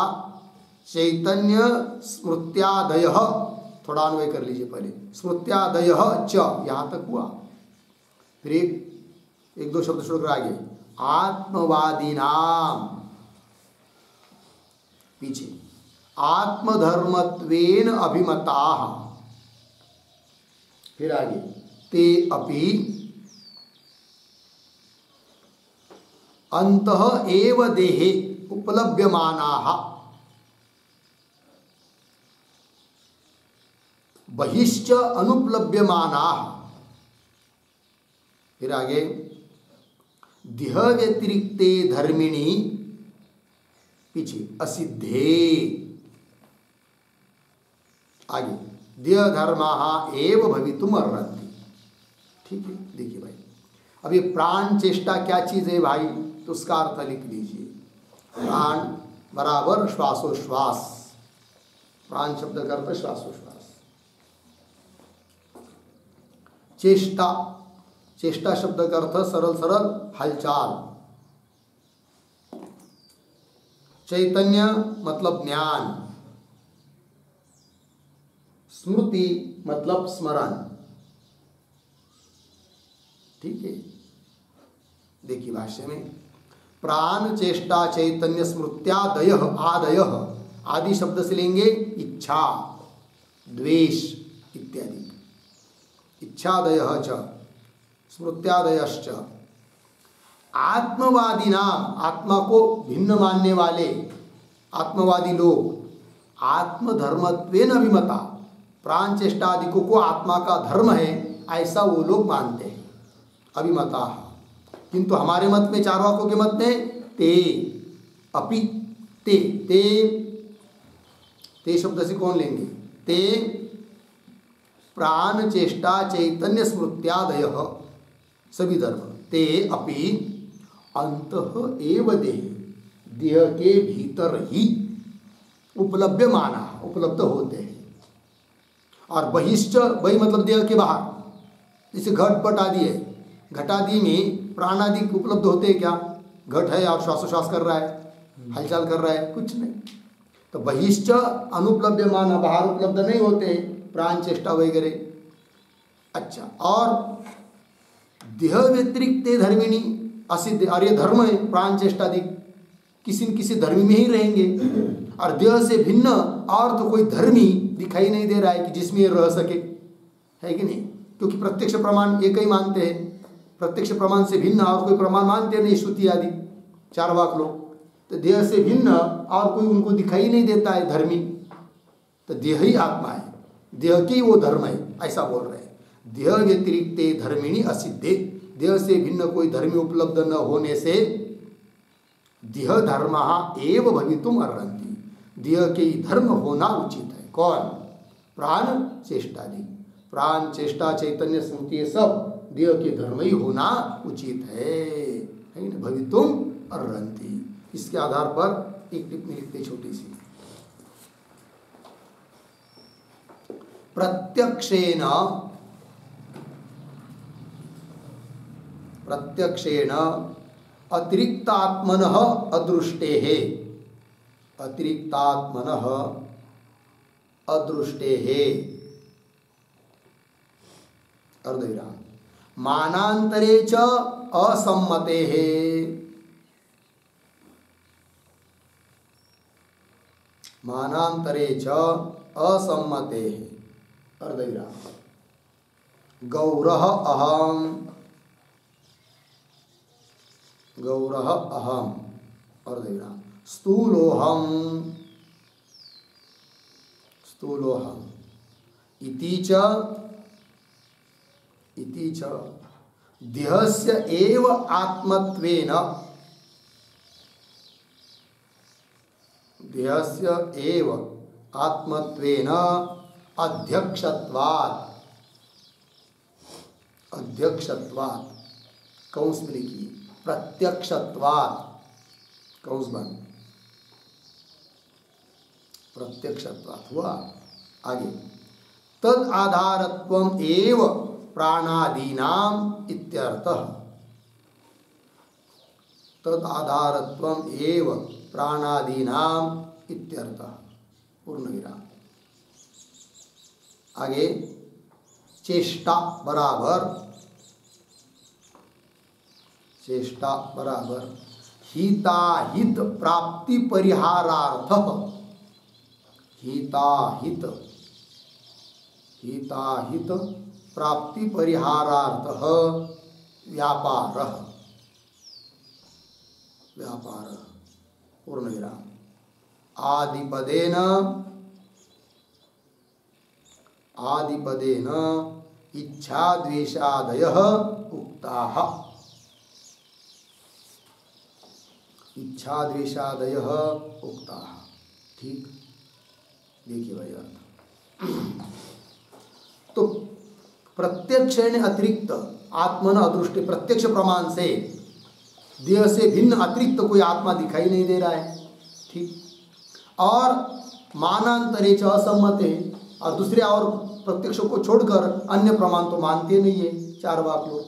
Speaker 1: चैतन्य, स्मृत्यादय, थोड़ा अन्वय कर लीजिए पहले, स्मृत्यादय च, यहाँ तक हुआ। फिर एक दो शब्द छोड़कर आगे, आत्मवादी नाम, पीछे आत्मधर्मत्वेन अभिमताः, फिर आगे ते अपि अंतः एव देहे उपलभ्यमानाः बहिश्च अनुपलभ्यमानाः, फिर आगे देह व्यतिरिक्ते धर्मिणी, पीछे असिद्धे, आगे देह धर्माः एव भवितुम अर्हन्ति। ठीक है, देखिए भाई, अब ये प्राण चेष्टा क्या चीज है भाई, तो उसका अर्थ लिख लीजिए। प्राण बराबर श्वासोश्वास, प्राण शब्द का अर्थ श्वासोश्वास। चेष्टा, चेष्टा शब्द का अर्थ सरल सरल हलचाल। चैतन्य मतलब ज्ञान। स्मृति मतलब स्मरण। ठीक है, देखिए भाष्य में प्राण चेष्टा चैतन्य स्मृत्यादय, आदय, आदि शब्द से लेंगे इच्छा, द्वेष इत्यादि। इच्छादय च स्मृत्यादयश्च। आत्मवादी नाम, आत्मा को भिन्न मानने वाले आत्मवादी लोग आत्मधर्मत्वेन अभिमता, प्राण चेष्टा आदि को आत्मा का धर्म है ऐसा वो लोग मानते हैं, अभिमता। किंतु हमारे मत में, चारवाकों के मत में, ते अपि, ते ते ते शब्द से कौन लेंगे, ते प्राण चेष्टा चैतन्य स्मृत्यादय सभी धर्म, ते अपि अंतः एव देह, देह के भीतर ही उपलभ्यमाना, उपलब्ध होते हैं। और बहिश्च, बहि मतलब देह के बाहर, जैसे घट पट आदि है, घटादि में प्राणादि उपलब्ध होते हैं क्या, घट है और श्वासोश्वास कर रहा है, हलचल कर रहा है, कुछ नहीं। तो बहिश्च अनुपलभ्यमाना, बाहर उपलब्ध नहीं होते प्राण चेष्टा वगैरह। अच्छा, और देह व्यतिरिक्त धर्मिणी असिद्ध, और ये धर्म है प्राण चेष्टा आदि किसी न किसी धर्मी में ही रहेंगे। और देह से भिन्न और तो कोई धर्मी दिखाई नहीं दे रहा है कि जिसमें ये रह सके, है कि नहीं, क्योंकि प्रत्यक्ष प्रमाण एक ही मानते हैं, प्रत्यक्ष प्रमाण से भिन्न और कोई प्रमाण मानते नहीं, श्रुति आदि चारवाक लोग। तो देह से भिन्न और कोई उनको दिखाई नहीं देता है धर्मी, तो देह ही आत्मा है, देह की वो धर्म है, ऐसा बोल रहे हैं। देह व्यतिरिक्त धर्मिणी असिद्धे, देह से भिन्न कोई धर्मी उपलब्ध न होने से देह धर्म एव भवितुम अर्हन्ति, देह के ही धर्म होना उचित है। कौन, प्राण चेष्टादि, प्राण चेष्टा चैतन्य स्मृति ये सब देह के धर्म ही होना उचित है ना, भवितुम अर्हन्ति। इसके आधार पर एक टिप्पणी लिखते छोटी सी, प्रत्यक्षेण अतिरिक्तात्मनः अदृष्टेः, अतिरिक्तात्मनः अदृष्टेः अर्धविराम, मानांतरे च असम्मतेः, मानांतरे च असम्मतेः अर्धविराम, गौरः अहम्, गौरः अहम् अर्धविराम, स्थूलोऽहम्, स्थूलोऽहम्, इति च देहस्य एव आत्मत्वेन, देहस्य एव आत्मत्वेन अध्यक्षत्वात्, अध्यक्षत्वात् कौंस में लिखिए, प्रत्यक्षत्वात् कौंस बंद, प्रत्यक्षत्वात् हुआ। आगे तद आधारत्वम एव प्राणादीनाम इत्यर्थः, तद आधारत्वम एव प्राणादीनाम इत्यर्थः, पूर्ण विराम। आगे चेष्टा बराबर, चेष्टा बराबर हिताहित प्राप्ति परिहारार्थः, हिताहित, हिताहित प्राप्ति परिहारार्थः व्यापारः, व्यापारः, पूर्ण विराम। आदिपदेन, आदिपदेन इच्छा द्वेषादयः उक्ताः, इच्छा द्वेषादयः उक्ताः। ठीक, देखिए भाई अर्थ। तो प्रत्यक्ष अतिरिक्त आत्मन अदृष्टि, प्रत्यक्ष प्रमाण से देह से भिन्न अतिरिक्त कोई आत्मा दिखाई नहीं दे रहा है। ठीक, और मानांतरे च असम्मते, और दूसरे और प्रत्यक्ष को छोड़कर अन्य प्रमाण तो मानते नहीं है चार वाक लोग।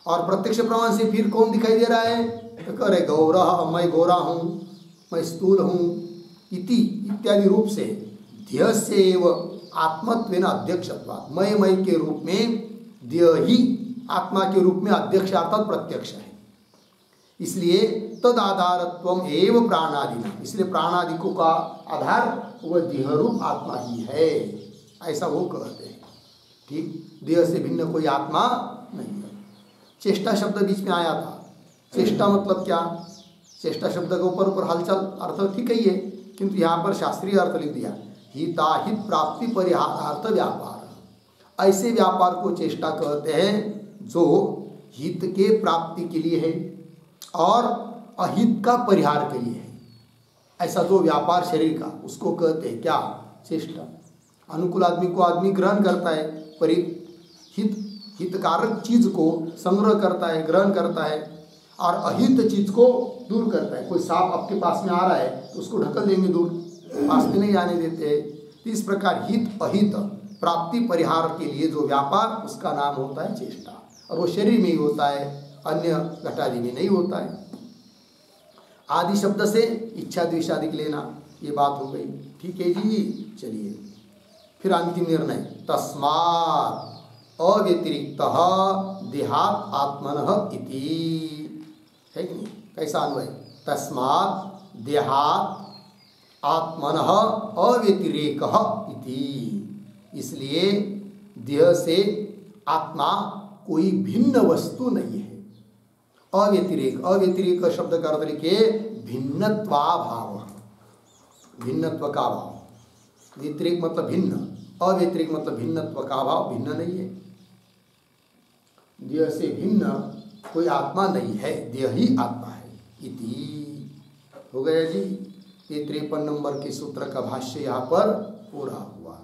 Speaker 1: और प्रत्यक्ष प्रमाण से फिर कौन दिखाई दे रहा है? तो करे गौरह, मैं गोरा हूँ, मैं स्थूल हूँ इति इत्यादि रूप से देह से एव आत्मत्वेन अध्यक्षत्वात्, मैं के रूप में देह ही आत्मा के रूप में अध्यक्ष अर्थात प्रत्यक्ष है। इसलिए तद आधारत्वम एव प्राणादि, इसलिए प्राणादिकों का आधार वह देह रूप आत्मा ही है, ऐसा वो कहते हैं। ठीक, देह से भिन्न कोई आत्मा नहीं है। चेष्टा शब्द बीच में आया था, चेष्टा मतलब क्या? चेष्टा शब्द के ऊपर ऊपर हलचल अर्थ ठीक ही है, किंतु यहाँ पर शास्त्रीय अर्थ लिख दिया, हिताहित प्राप्ति परिहारार्थ व्यापार। ऐसे व्यापार को चेष्टा कहते हैं जो हित के प्राप्ति के लिए है और अहित का परिहार के लिए है। ऐसा जो व्यापार शरीर का, उसको कहते हैं क्या? चेष्टा। अनुकूल आदमी को आदमी ग्रहण करता है, हितकारक चीज को संग्रह करता है, ग्रहण करता है, और अहित चीज को दूर करता है। कोई सांप आपके पास में आ रहा है तो उसको ढकल देंगे, दूर पास में नहीं आने देते हैं। इस प्रकार हित अहित प्राप्ति परिहार के लिए जो व्यापार, उसका नाम होता है चेष्टा, और वो शरीर में ही होता है, अन्य घटादि में नहीं होता है। आदि शब्द से इच्छा द्वेषादि लेना, ये बात हो गई। ठीक है जी, चलिए फिर अंतिम निर्णय, तस्मात् अव्यतिरिक्तः देहात् आत्मनः इति, है कि नहीं? कैसा अन्वय? तस्मात् देहात् आत्मनः अव्यतिरेकः इति, इसलिए देह से आत्मा कोई भिन्न वस्तु नहीं है। अव्यतिरेक, अव्यतिरेक शब्द का अर्थ लिखिए भिन्नत्वाभाव, भिन्नत्व का भाव। व्यतिरेक मतलब भिन्न, अव्यतिरेक मतलब भिन्नत्व का भाव, भिन्न नहीं है। देह से भिन्न कोई आत्मा नहीं है, देह ही आत्मा है इति। हो गया जी। ये 53 नंबर के सूत्र का भाष्य यहाँ पर पूरा हुआ।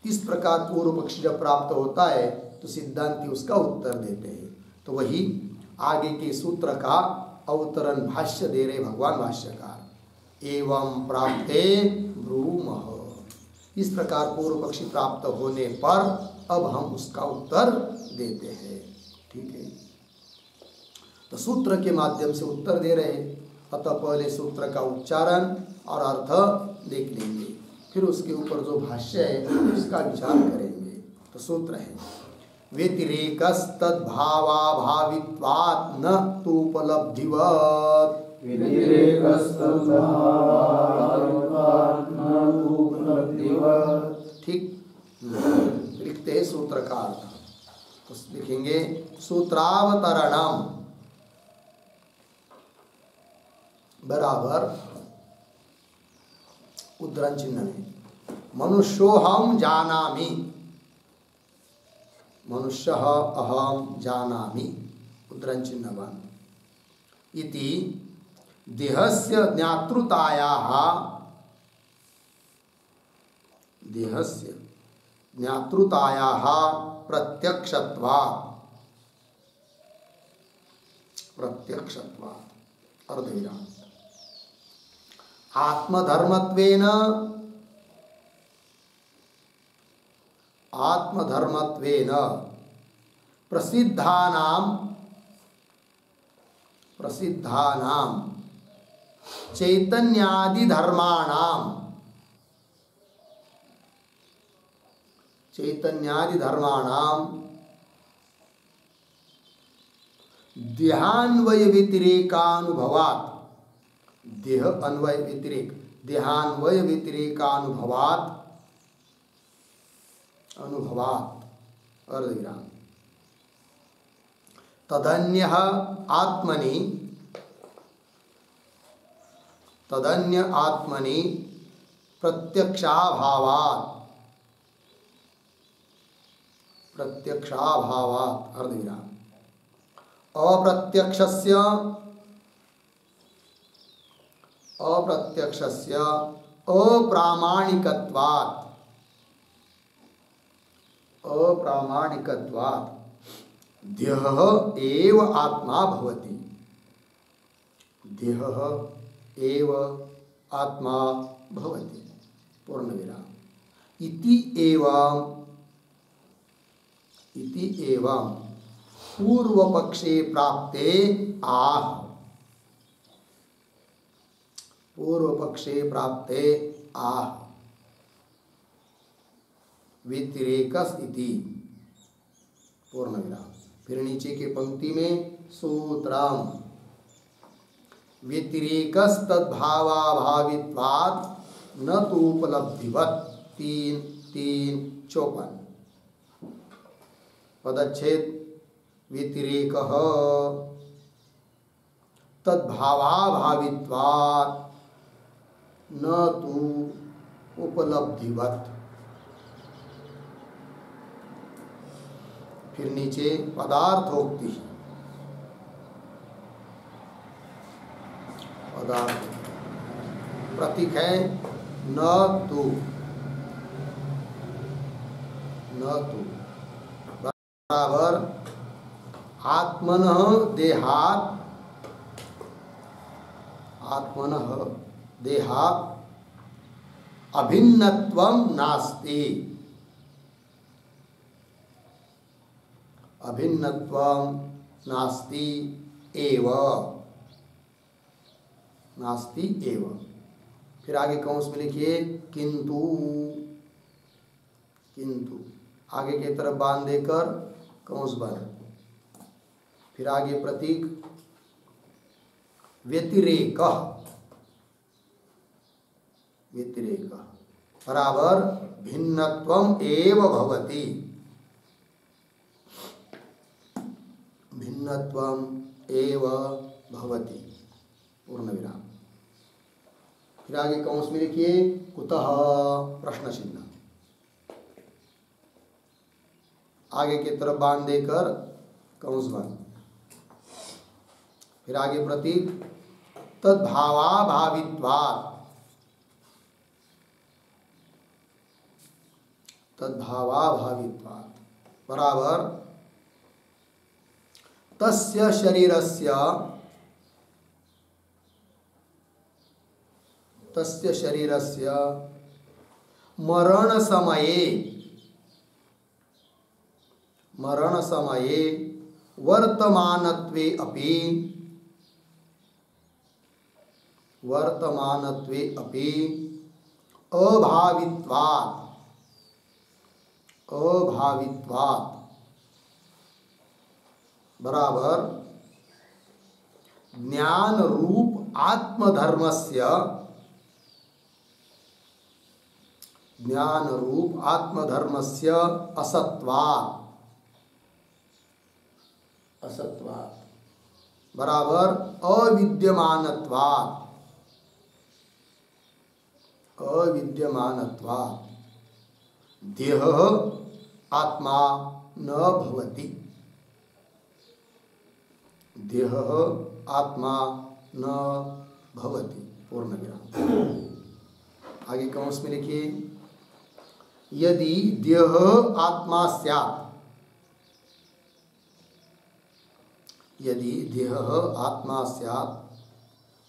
Speaker 1: इस प्रकार पूर्व पक्ष जब प्राप्त होता है तो सिद्धांती उसका उत्तर देते हैं। तो वही आगे के सूत्र का अवतरण भाष्य दे रहे भगवान भाष्यकार। एवं प्राप्ते ब्रूमः, इस प्रकार पूर्व पक्षी प्राप्त होने पर अब हम उसका उत्तर देते हैं। ठीक है, तो सूत्र के माध्यम से उत्तर दे रहे। अतः पहले सूत्र का उच्चारण और अर्थ देख लेंगे, फिर उसके ऊपर जो भाष्य है उसका विचार करेंगे। तो सूत्र है, व्यतिरेकस्तद्भावाभावित्वात् न तूपलब्धिवत्, ठीक लिखते हैं सूत्र का अर्थ। तो लिखेंगे सूत्रावतरणम बराबर उद्धरण चिन्ह में मनुष्योहम जानामि, मनुष्य अहम जानामि उद्धरण चिन्ह बन इति देहस्य ज्ञातृतायाः देहस्य ज्ञातृतायाः प्रत्यक्षत्वात् अर्धविराम आत्मधर्मत्वेन प्रसिद्धानां चैतन्यादिधर्माणां देहान्वय व्यतिरेकानुभवात् अर्धविराम तदन्यः आत्मनि प्रत्यक्षाभावात् अर्धविराम अप्रत्यक्षस्य अप्रामाणिकत्वात् देह एव आत्मा भवति पूर्णविराम इति एवं पूर्वपक्षे प्राप्ते आह व्यतिरेकस इति पूर्णविराम। फिर नीचे के पंक्ति में सूत्रम व्यतिरेकस तद्भावाभावित्वात् न तो उपलब्धिवत् 3:3-54 पदच्छेद व्यतिरेकः तद्भावाभावित्वात् न तो उपलब्धिवत्। फिर नीचे पदार्थोक्ति प्रतीक है न तो बराबर आत्मनः देहात् अभिन्नत्वं नास्ति एव। फिर आगे कौंस में लिखिए किंतु आगे की तरफ बांध देकर कौंस बंद। फिर आगे प्रतीक व्यतिरेक बराबर भिन्नत्वम एव भवति। पूर्णविराम। फिर आगे कौंस में लिखिए कुतः प्रश्न चिन्ह। आगे की तरफ बांध देकर कौंस बंद। फिर आगे प्रतीक तद्भावाभावित्वात् बराबर तस्य शरीरस्य मरण समये वर्तमानत्वे अपि अभावित्वात् बराबर ज्ञान रूप आत्मधर्मस्य असत्वात् बराबर अविद्यमानत्वात् देह आत्मा न भवति। पूर्णविराम। आगे कौंस में लिखिए यदि देह आत्मा स्यात्, यदि देह आत्मा स्यात्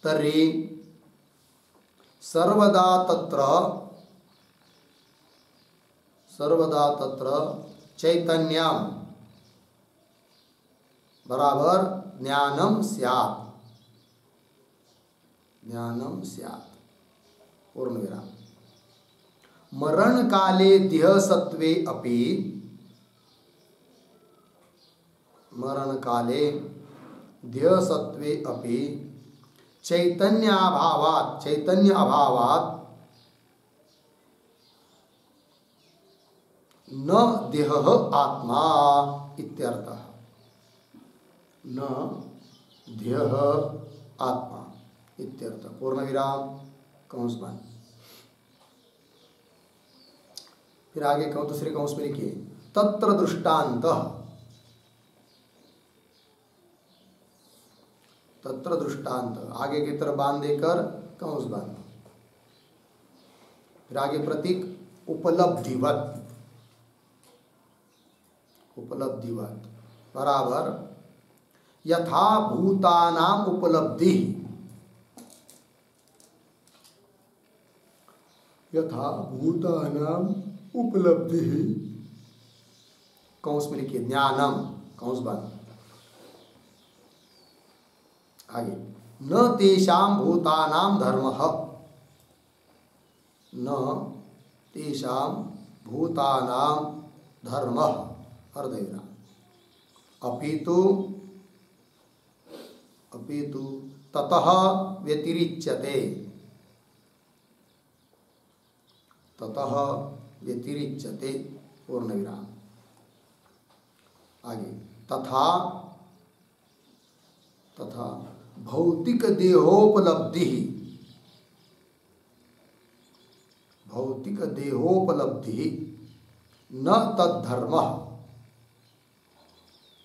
Speaker 1: तर्हि सर्वदा तत्र चैतन्यम बराबर ज्ञानम स्यात्, ज्ञानम स्यात् पूर्ण विराम। मरण काले देह सत्वे अपि, मरण काले देह सत्वे अपि चैतन्य अभावात्, चैतन्य अभावात् न देह आत्मा इत्यर्थः, न देह आत्मा इत्यर्थः पूर्ण विराम कंस बंद। फिर आगे कहो दूसरे कंस में लिखिए तत्र दृष्टान्तः, तत्र दृष्टांत आगे की तरफ बांध देकर कंस बांध। फिर आगे प्रतीक उपलब्धिवत, उपलब्धिवत बराबर यथा भूतानाम उपलब्धि, यथा भूतानाम उपलब्धि कंस में लिखिए ज्ञानम कंस बंद। आगे न तेषां भूतानां धर्मः, न तेषां भूतानां धर्मः अर्धविराम अपितु, अपितु ततः व्यतिरिच्यते, ततः व्यतिरिच्यते पूर्ण विराम। आगे तथा, तथा भौतिक देहोपलब्धि, भौतिक देहोपलब्धि न तद्धर्मः,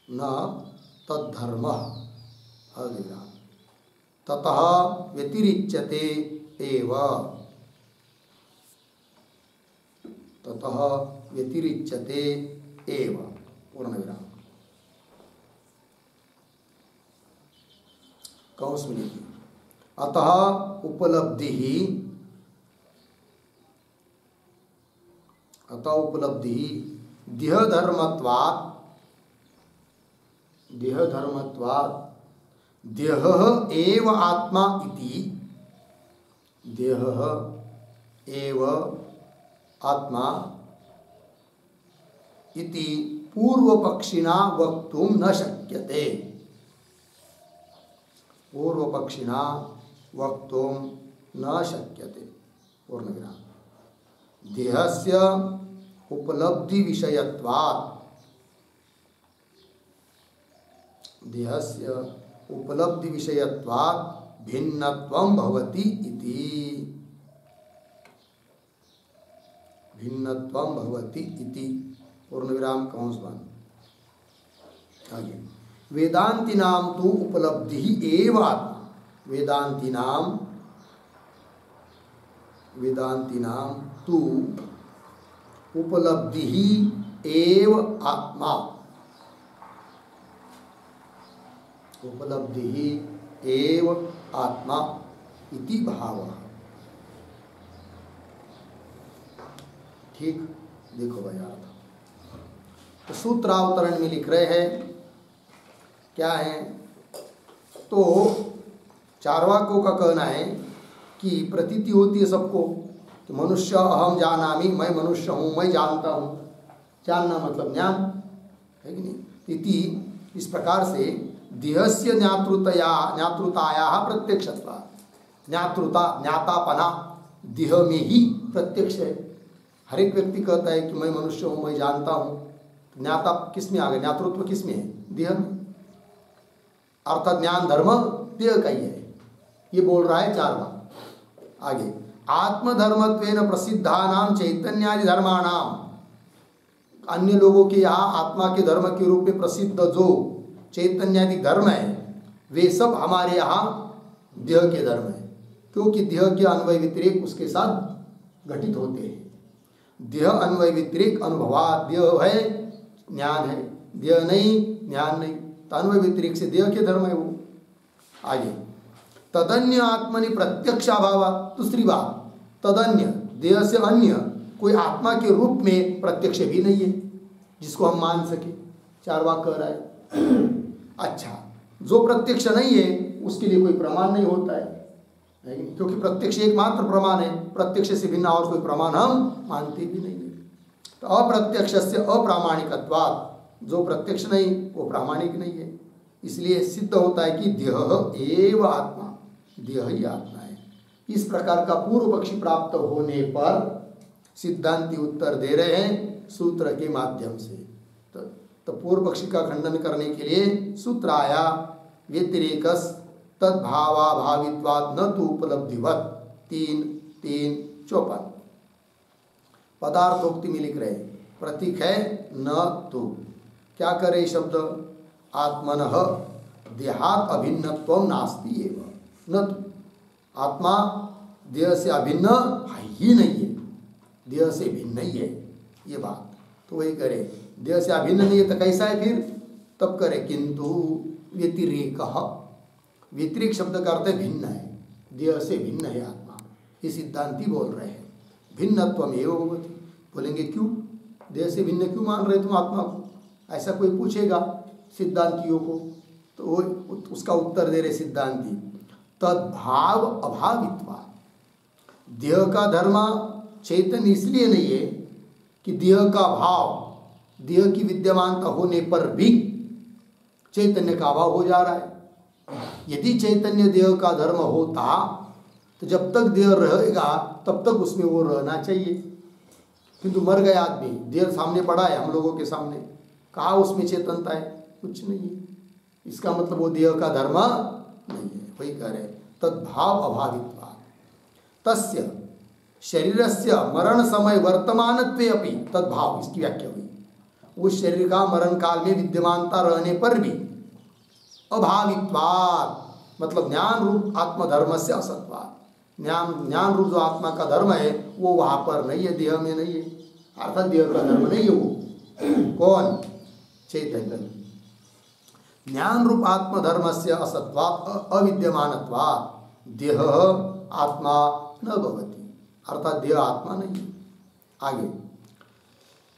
Speaker 1: न तद्धर्मः अविराम ततः व्यतिरिच्यते एव, ततः व्यतिरिच्यते एव पूर्ण विराम। कंस में लिखिए अतः उपलब्धि, अतः उपलब्धि देह धर्मत्वात्, देह धर्मत्वात् देह एव आत्मा इति, देह एव आत्मा इति पूर्व पक्षिणा वक्तुं न शक्यते, पूर्व पक्षिणा वक्तुं न शक्यते पूर्ण विराम। देहस्य उपलब्धि विषयत्वात्, देहस्य उपलब्धि विषयत्वात् भिन्नत्वं भवति इति, भिन्नत्वं भवति इति पूर्ण विराम कंस बंद। आगे वेदांतिनां तु उपलब्धि एव आत्मा, वेदांतिनां, वेदांतिनां तु उपलब्धि एव आत्मा, उपलब्धि एव आत्मा इति भावः। ठीक देखो भाई अर्थ तो सूत्रावतरण में लिख रहे हैं क्या है, तो चार्वाकों का कहना है कि प्रतीति होती है सबको कि मनुष्य अहम जानामि, मैं मनुष्य हूँ, मैं जानता हूँ, जानना मतलब ज्ञान है कि नहीं। इति इस प्रकार से देहस्य ज्ञातृतया, ज्ञातृतायाः प्रत्यक्षत्वात्, ज्ञातृता ज्ञातापना देह में ही प्रत्यक्ष है। हर एक व्यक्ति कहता है कि मैं मनुष्य हूँ, मैं जानता हूँ, ज्ञाता किस में आ गया, ज्ञातृत्व किस में है, देह में, अर्थात ज्ञान धर्म देह का ही है, ये बोल रहा है चार्वाक। आगे आत्मधर्मत्वेन प्रसिद्धानाम चैतन्यादि धर्माणाम, अन्य लोगों के यहाँ आत्मा के धर्म के रूप में प्रसिद्ध जो चैतन्यादि धर्म है वे सब हमारे यहाँ देह के धर्म है, क्योंकि देह के अन्वय व्यतिरेक उसके साथ घटित होते हैं। देह अन्वय व्यतिरिक अनुभवात, देह है ज्ञान है, देह नहीं ज्ञान नहीं, तो अन्वय व्यतिरिक से देह के धर्म है वो। आगे तदन्य आत्मनि प्रत्यक्षाभाव, दूसरी बात तदन्य देह से अन्य कोई आत्मा के रूप में प्रत्यक्ष भी नहीं है जिसको हम मान सके। चारवाक कह रहा है। अच्छा, जो प्रत्यक्ष नहीं है उसके लिए कोई प्रमाण नहीं होता है, क्योंकि प्रत्यक्ष एकमात्र प्रमाण है, प्रत्यक्ष से भिन्न और कोई प्रमाण हम मानते भी नहीं है। तो अप्रत्यक्ष से अप्रामाणिकत्वात्, जो प्रत्यक्ष नहीं वो प्रामाणिक नहीं है, इसलिए सिद्ध होता है कि देह एव आत्मा, देह ही आत्मा है। इस प्रकार का पूर्व पक्षी प्राप्त होने पर सिद्धांती उत्तर दे रहे हैं सूत्र के माध्यम से। तो पूर्व पक्षी का खंडन करने के लिए सूत्र आया, व्यतिरेकस तद्भावाभावित्वात् न तु उपलब्धिवत्, 3:3-54 पदार्थोक्ति में लिख रहे, प्रतीक है न तो, क्या करे शब्द, आत्मनः देहात् अभिन्नत्वं नास्ति एव, न तो आत्मा देह से अभिन्न है ही नहीं है, देह से भिन्न ही है ये बात। तो वही करे, देह से अभिन्न नहीं है तो कैसा है फिर, तब करे किंतु व्यतिरेकः, व्यतिरेक शब्द का अर्थ है भिन्न है, देह से भिन्न है आत्मा, ये सिद्धांती बोल रहे हैं। भिन्नत्वमेव भवति, बोलेंगे क्यों, देह से भिन्न क्यों मान रहे तुम आत्मा को, ऐसा कोई पूछेगा सिद्धांतियों को, तो वो उसका उत्तर दे रहे सिद्धांती, तद्भाव अभावित्वा, देह का धर्म चैतन्य इसलिए नहीं है कि देह का भाव, देह की विद्यमानता होने पर भी चैतन्य का अभाव हो जा रहा है। यदि चैतन्य देह का धर्म होता तो जब तक देह रहेगा तब तक उसमें वो रहना चाहिए, किंतु मर गया आदमी, देह सामने पड़ा है हम लोगों के सामने, कहाँ उसमें चेतनता है, कुछ नहीं है, इसका मतलब वो देह का धर्म नहीं है। वही कह रहे तद्भाव अभावित्वा तस्य शरीरस्य मरण समय वर्तमानत्वे अपि तद्भाव, इसकी व्याख्या हुई, उस शरीर का मरण काल में विद्यमानता रहने पर भी अभावित्वात्, मतलब ज्ञान रूप आत्मधर्म से असत्वात्, ज्ञान रूप जो आत्मा का धर्म है वो वहाँ पर नहीं है, देह में नहीं है, अर्थात देह का धर्म नहीं है वो। कौन, चैतन्य। ज्ञान रूप आत्मधर्म से असत्वात् अविद्यमानत्वात् देह आत्मा न भवति, अर्थात देह आत्मा नहीं। आगे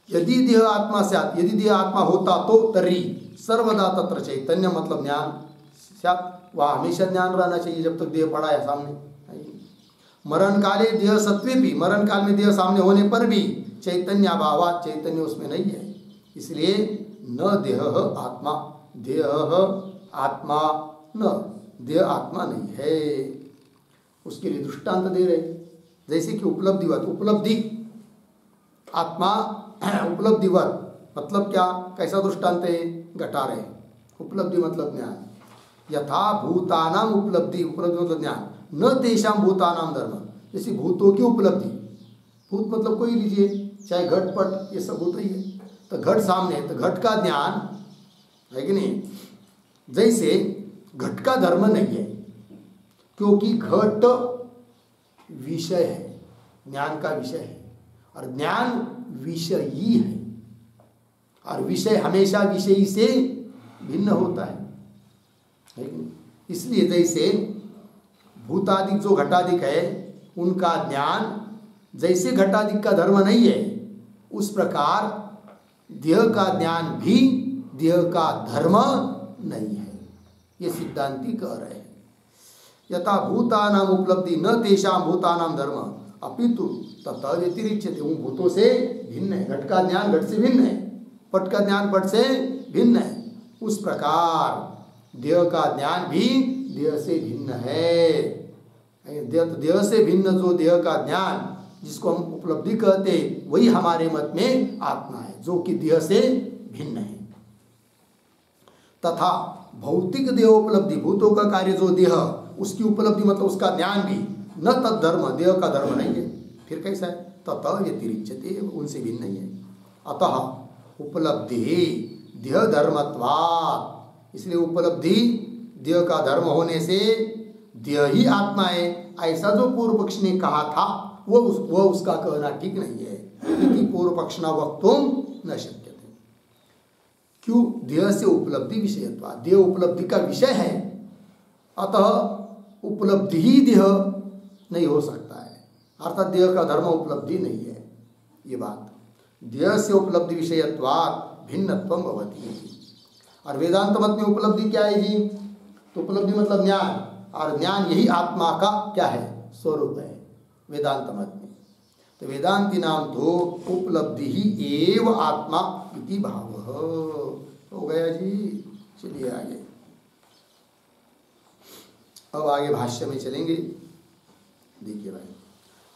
Speaker 1: यदि देह आत्मा स्यात्, यदि देह आत्मा होता तो तर्हि सर्वदा तत्र चैतन्य, मतलब ज्ञान स्यात्, वह हमेशा ज्ञान रहना चाहिए जब तक देह पड़ा है सामने। मरण काले देह सत्वे भी, मरण काल में देह सामने होने पर भी चैतन्य अभावात्, चैतन्य उसमें नहीं है, इसलिए न देह आत्मा, देह आत्मा न, देह आत्मा नहीं है। उसके लिए दृष्टांत दे रहे, जैसे कि उपलब्धिवत, उपलब्धि आत्मा उपलब्धिवत मतलब क्या, कैसा दृष्टांत है, घटा रहे, उपलब्धि मतलब ज्ञान, यथा भूतानाम उपलब्धि, उपलब्धि मतलब ज्ञान, न तेषाम भूतानाम धर्म, जैसे भूतों की उपलब्धि, भूत मतलब कोई लीजिए, चाहे घट पट ये सब भूत ही है, तो घट सामने है तो घट का ज्ञान है कि नहीं, जैसे घट का धर्म नहीं है, क्योंकि घट विषय है, ज्ञान का विषय है, और ज्ञान विषय ही है, और विषय हमेशा विषयी से भिन्न होता है कि नहीं? इसलिए जैसे भूतादिक जो घटादिक है उनका ज्ञान जैसे घटादिक का धर्म नहीं है, उस प्रकार देह का ज्ञान भी देह का धर्म नहीं है, ये सिद्धांती कह रहे हैं। यथा भूतानाम उपलब्धि न तेषाम भूतानाम धर्म अपितु तथा व्यतिरिच्यते, उन भूतों से भिन्न है, घट का ज्ञान घट से भिन्न है, पट का ज्ञान पट से भिन्न है, उस प्रकार देह का ज्ञान भी देह से भिन्न है। देह से भिन्न जो देह का ज्ञान जिसको हम उपलब्धि कहते वही हमारे मत में आत्मा है, जो कि देह से भिन्न है। तथा भौतिक देह उपलब्धि, भूतों का कार्य जो देह, उसकी उपलब्धि मतलब उसका ज्ञान भी न तद्धर्म, देह का धर्म नहीं है, फिर कैसा है, ततः व्यतिरिच्यते, उनसे भिन्न नहीं है। अतः उपलब्धि देह धर्मत्वात्, इसलिए उपलब्धि देह का धर्म होने से देह ही आत्मा है, ऐसा जो पूर्व पक्ष ने कहा था वो उसका कहना ठीक नहीं है। इति पूर्व पक्षना वक्तुम न शक्यते। क्यों? देह से उपलब्धि विषयत्वा, देह उपलब्धि का विषय है, अतः उपलब्धि ही देह नहीं हो सकता है, अर्थात देह का धर्म उपलब्धि नहीं है। ये बात देह से उपलब्धि विषयत्वात् भिन्नत्वं भवति। और वेदांत मत में उपलब्धि क्या है जी? तो उपलब्धि मतलब ज्ञान, और ज्ञान यही आत्मा का क्या है? स्वरूप है वेदांत मत में। तो वेदांति नाम तो उपलब्धि ही एव आत्मा इति भाव हो गया जी। चलिए आगे, अब आगे भाष्य में चलेंगे। देखिए भाई,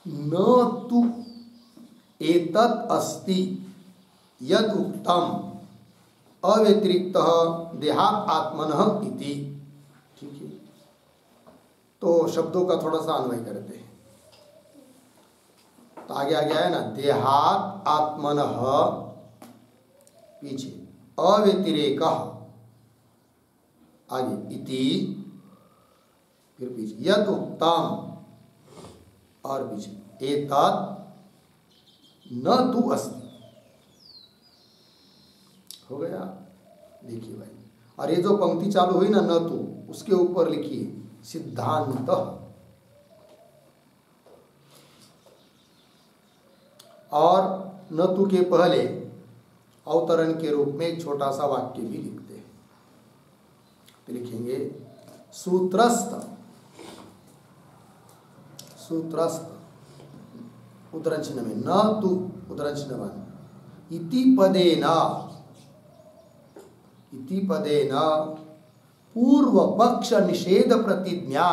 Speaker 1: न तु एतत् अस्ति यद उक्तम अव्यतिरिक्त देहात् आत्मनः इति। ठीक है, तो शब्दों का थोड़ा सा अन्वय करते हैं। तो आगे आ गया है ना, देहात् आत्मनः, पीछे अव्यतिरेक, आगे इति, फिर पीछे यद उक्तम, और पीछे एतत् न तु अस्ति। हो गया। देखिए भाई, और ये जो पंक्ति चालू हुई ना न तु, उसके ऊपर लिखिए सिद्धांत, और न तु के पहले अवतरण के रूप में एक छोटा सा वाक्य भी लिखते हैं। तो लिखेंगे सूत्रस्थ, सूत्रस्थ उद्धरण चिन्ह में न तु, उद्धरण चिन्ह में इति पदेन, इति पदेन पूर्व पक्ष निषेध प्रतिज्ञा,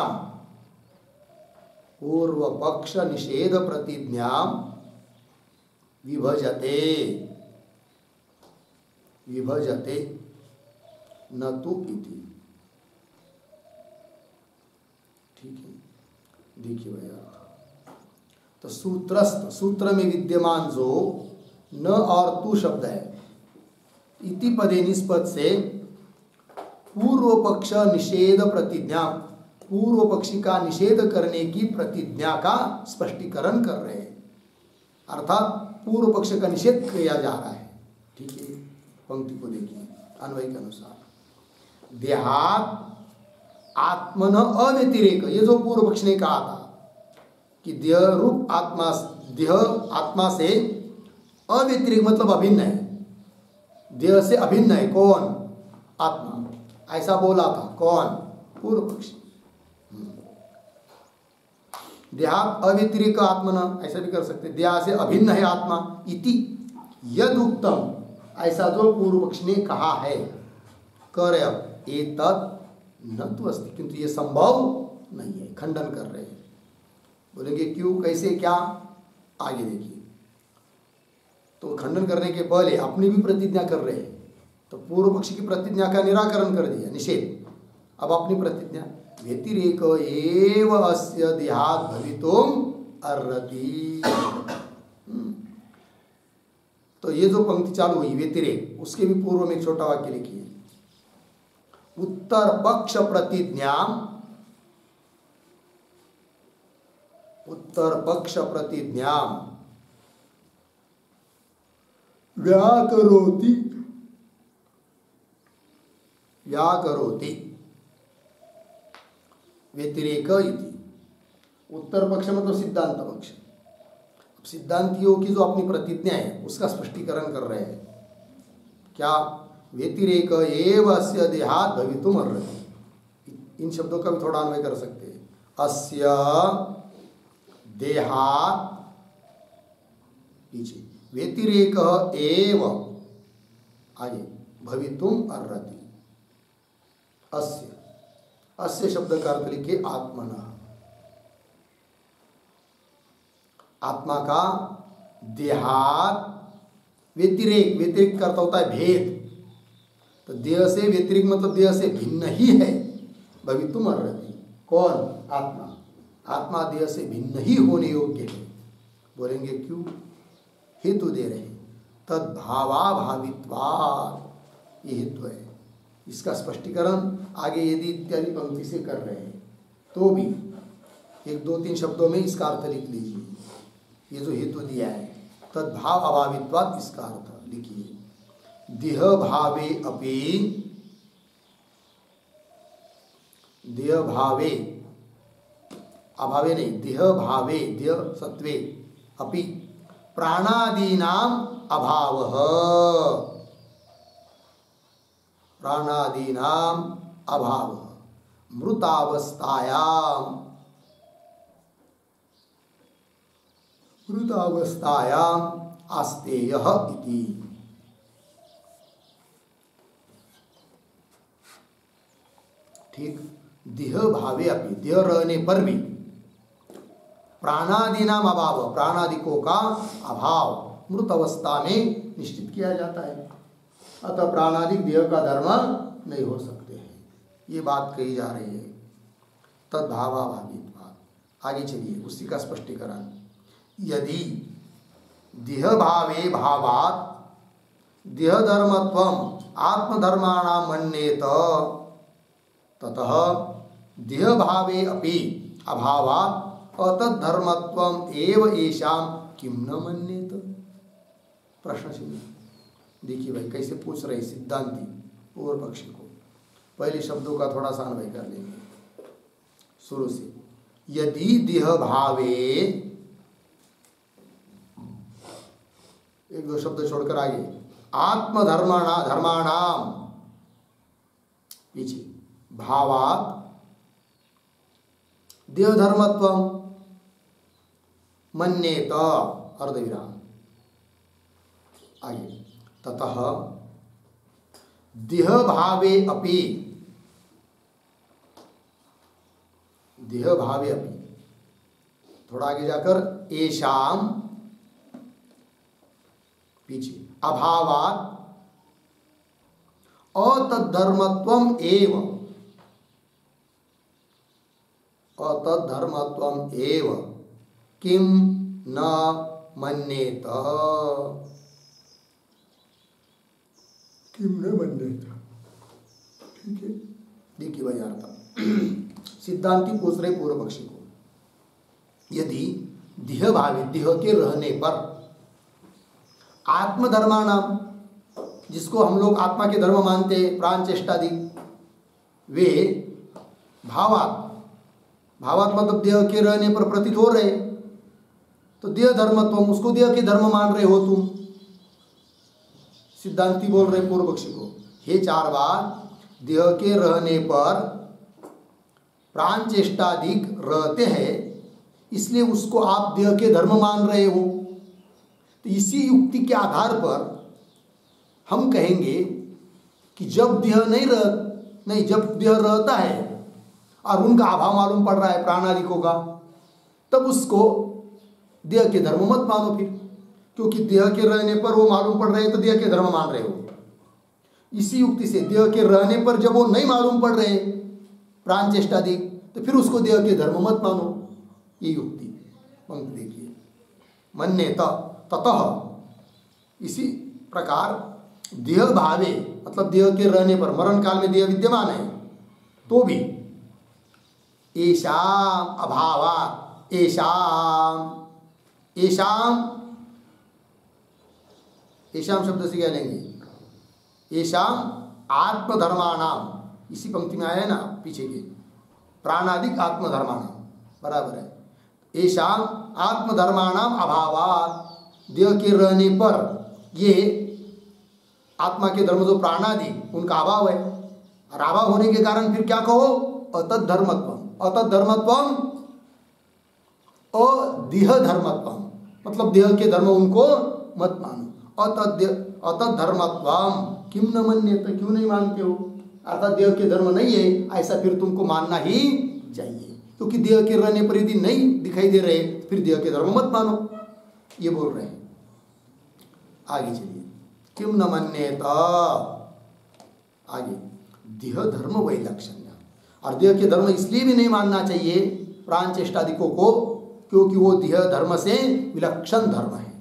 Speaker 1: पूर्व पक्ष निषेध प्रतिज्ञा विभजते, विभजते न तु इति। ठीक है, देखिए भैया, तो सूत्रस्थ, सूत्र में विद्यमान जो न और तु शब्द है, इति पदे निष्पद से पूर्व पक्ष निषेध प्रतिज्ञा, पूर्व पक्षी का निषेध करने की प्रतिज्ञा का स्पष्टीकरण कर रहे हैं, अर्थात पूर्व पक्ष का निषेध किया जा रहा है। ठीक है, पंक्ति को देखिए अन्वय के अनुसार, देहात् आत्मन अव्यतिरेक, ये जो पूर्व पक्ष ने कहा था कि देह रूप आत्मा, देह आत्मा से अव्यतिरिक मतलब अभिन्न है, देह से अभिन्न है। कौन? आत्मा। ऐसा बोला था कौन? पूर्व पक्षी। देहात् अव्यतिरिक आत्मन, ऐसा भी कर सकते, देह से अभिन्न है आत्मा। इति यद उक्तम, ऐसा जो पूर्व पक्षी ने कहा है, कर एतत् न तु अस्ति, किंतु ये संभव नहीं है, खंडन कर रहे हैं। बोलेंगे क्यों, कैसे, क्या? आगे देखिए। तो खंडन करने के पहले अपनी भी प्रतिज्ञा कर रहे हैं, तो पूर्व पक्षी की प्रतिज्ञा का निराकरण कर दिया, निषेध। अब अपनी प्रतिज्ञा, व्यतिरेक एव अस्य देहात् भवितुम अर्हति। तो ये जो पंक्ति चालू हुई व्यतिरेक, उसके भी पूर्व में एक छोटा वाक्य लिखिए, उत्तर पक्ष प्रतिज्ञा, उत्तर पक्ष प्रतिज्ञा व्याकरोति, व्याकरोति व्यतिरेक इति। उत्तर पक्ष मतलब सिद्धांत पक्ष। सिद्धांतियों की जो अपनी प्रतिज्ञा है उसका स्पष्टीकरण कर रहे हैं। क्या? व्यतिरेक एव अस्य देहात् भवितुम अर्हति। इन शब्दों का भी थोड़ा अन्वय कर सकते हैं। अस्य देहात्, पीछे व्यतिरेक एव, आगे भवितुम अर्हति। अस्य, अस्य शब्द का अर्थ लिखिए आत्मनः, आत्मा का देहात् व्यतिरेक, व्यतिरिक्त का अर्थ होता है भेद, तो देह से व्यतिरिक्त मतलब देह से भिन्न ही है। भवितुम अर्हति, कौन? आत्मा। आत्मा देह से भिन्न ही होने योग्य है। बोलेंगे क्यों? हेतु दे रहे, तद्भावाभावित्वात्, ये हेतु है। इसका स्पष्टीकरण आगे यदि इत्यादि पंक्ति से कर रहे हैं तो भी एक दो तीन शब्दों में इसका अर्थ लिख लीजिए। ये जो हेतु दिया है तद्भाव अभावित्वात्, इसका अर्थ लिखिए देह भावे अपि, देह भावे अभावे नहीं, देह भावे देह सत्वे अपि प्राणादीनाम अभावः, प्राणादीनाम अभावः मृतावस्थायाम, मृतावस्थायाम आस्तेयः इति। ठीक, देह भावे अपि, देह रहने पर भी प्राणादि नाम अभाव, प्राणादिकों का अभाव मृत अवस्था में निश्चित किया जाता है। अतः प्राणादिक देह का धर्म नहीं हो सकते हैं, ये बात कही जा रही है। तद्भावाभावित्वात्। आगे चलिए उसी का स्पष्टीकरण। यदि देह भावे भावात् देह धर्मत्वम आत्मधर्माणां मन्येत ततः देह भावे अपि अभावात् अतद्धर्मत्वम एव येषां किम न मन्येत। प्रश्न सुनिए, देखिए भाई कैसे पूछ रहे सिद्धांती पूर्व पक्षी को। पहले शब्दों का थोड़ा सा अन्वय कर लेंगे शुरू से। यदि देह भावे, एक दो शब्द छोड़कर आगे, धर्माणाम पीछे भावात् देह धर्मत्वम मन्येत अर्धविराम, आगे ततः देह भावे अपि, देह भावे अपि, थोड़ा आगे जाकर येषाम पीछे अभावात् अतद्धर्मत्वम एव, अतद्धर्मत्वम एव किम न मन्येत, किम न मन्येत। ठीक है, देखिए भाई अर्थ सिद्धांति पूछ रहे पूर्व पक्षी को, यदि देह भावी, देह के रहने पर आत्मधर्माणाम, जिसको हम लोग आत्मा के धर्म मानते हैं, प्राण चेष्टादि, वे भावात्, भावात् मतलब देह के रहने पर प्रतीत हो रहे, तो देह धर्मत्व, उसको देह के धर्म मान रहे हो तुम। सिद्धांती बोल रहे पूर्व पक्षी को, हे चार बार, देह के रहने पर प्राण चेष्टादिक रहते हैं, इसलिए उसको आप देह के धर्म मान रहे हो। तो इसी युक्ति के आधार पर हम कहेंगे कि जब देह नहीं, जब देह रहता है और उनका अभाव मालूम पड़ रहा है प्राणादिकों का, तब उसको देह के धर्म मत मानो फिर, क्योंकि देह के रहने पर वो मालूम पड़ रहे हैं तो देह के धर्म मान रहे हो। इसी युक्ति से देह के रहने पर जब वो नहीं मालूम पड़ रहे प्राण चेष्टादि, तो फिर उसको देह के धर्म मत मानो, ये युक्ति। पंक्ति देखिए, मन्येत ततः, इसी प्रकार देह भावे मतलब देह के रहने पर, मरण काल में देह विद्यमान है तो भी येषाम अभावात्, येषाम शब्द से क्या लेंगे, येषाम आत्मधर्माणाम, इसी पंक्ति में आया है ना पीछे के, प्राणादिक आत्मधर्माणाम बराबर है। येषाम आत्मधर्माणाम अभावात्, देह के रहने पर ये आत्मा के धर्म जो प्राणादि उनका अभाव है, और अभाव होने के कारण फिर क्या कहो, अतद्धर्मत्वम, अतद्धर्मत्वम अदेह धर्मत्वम, मतलब देह के धर्म उनको मत मानो। अतद्धर्मत्वम किम न मन्येत, क्यों नहीं मानते हो, अर्थात देह के धर्म नहीं है ऐसा फिर तुमको मानना ही चाहिए, क्योंकि देह के रहने पर यदि नहीं दिखाई दे रहे फिर देह के धर्म मत मानो, ये बोल रहे हैं। आगे चलिए, किम न मन्येत, आगे देह धर्म वैलक्षण्य, और देह के धर्म इसलिए भी नहीं मानना चाहिए प्राण चेष्टादिकों को, क्योंकि वो देह धर्म से विलक्षण धर्म है,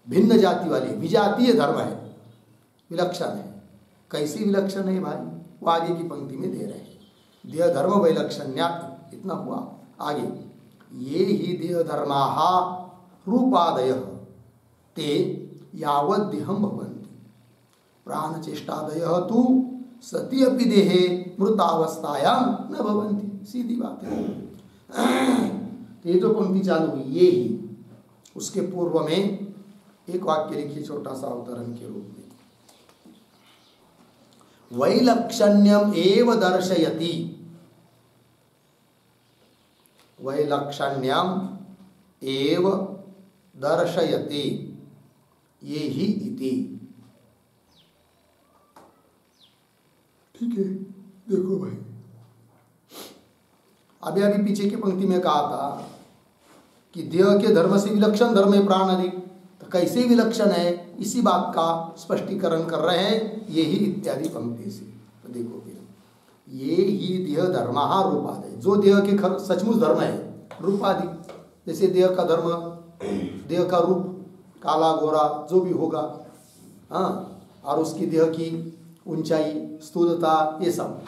Speaker 1: भिन्न जाति वाले, विजातीय धर्म है, विलक्षण है। कैसी विलक्षण है भाई, वो आगे की पंक्ति में दे रहे हैं, देह धर्म वैलक्षण्य, इतना हुआ। आगे, ये ही देह धर्माः रूपादय ते यावद्देहं भवन्ति प्राणचेष्टादयः तु सति अपि देहे मृतावस्थायां न भवन्ति। सीधी बात है। ये जो पंक्ति चालू हुई ये ही उसके पूर्व में एक वाक्य लिखिए छोटा सा अवतरण के रूप में। वैलक्षण्यम एव दर्शयति, वैलक्षण्यम एव दर्शयति ये ही इति। ठीक है, देखो भाई अभी अभी पीछे की पंक्ति में कहा था कि देह के धर्म से विलक्षण धर्म है प्राण अधिक, तो कैसे विलक्षण है इसी बात का स्पष्टीकरण कर रहे हैं ये ही इत्यादि पंक्ति से। तो देखो फिर ये ही देह धर्म रूपादि, जो देह के सचमुच धर्म है रूपादि, जैसे देह का धर्म, देह का रूप काला गोरा जो भी होगा, हाँ, और उसकी देह की ऊंचाई स्थूलता, ये सब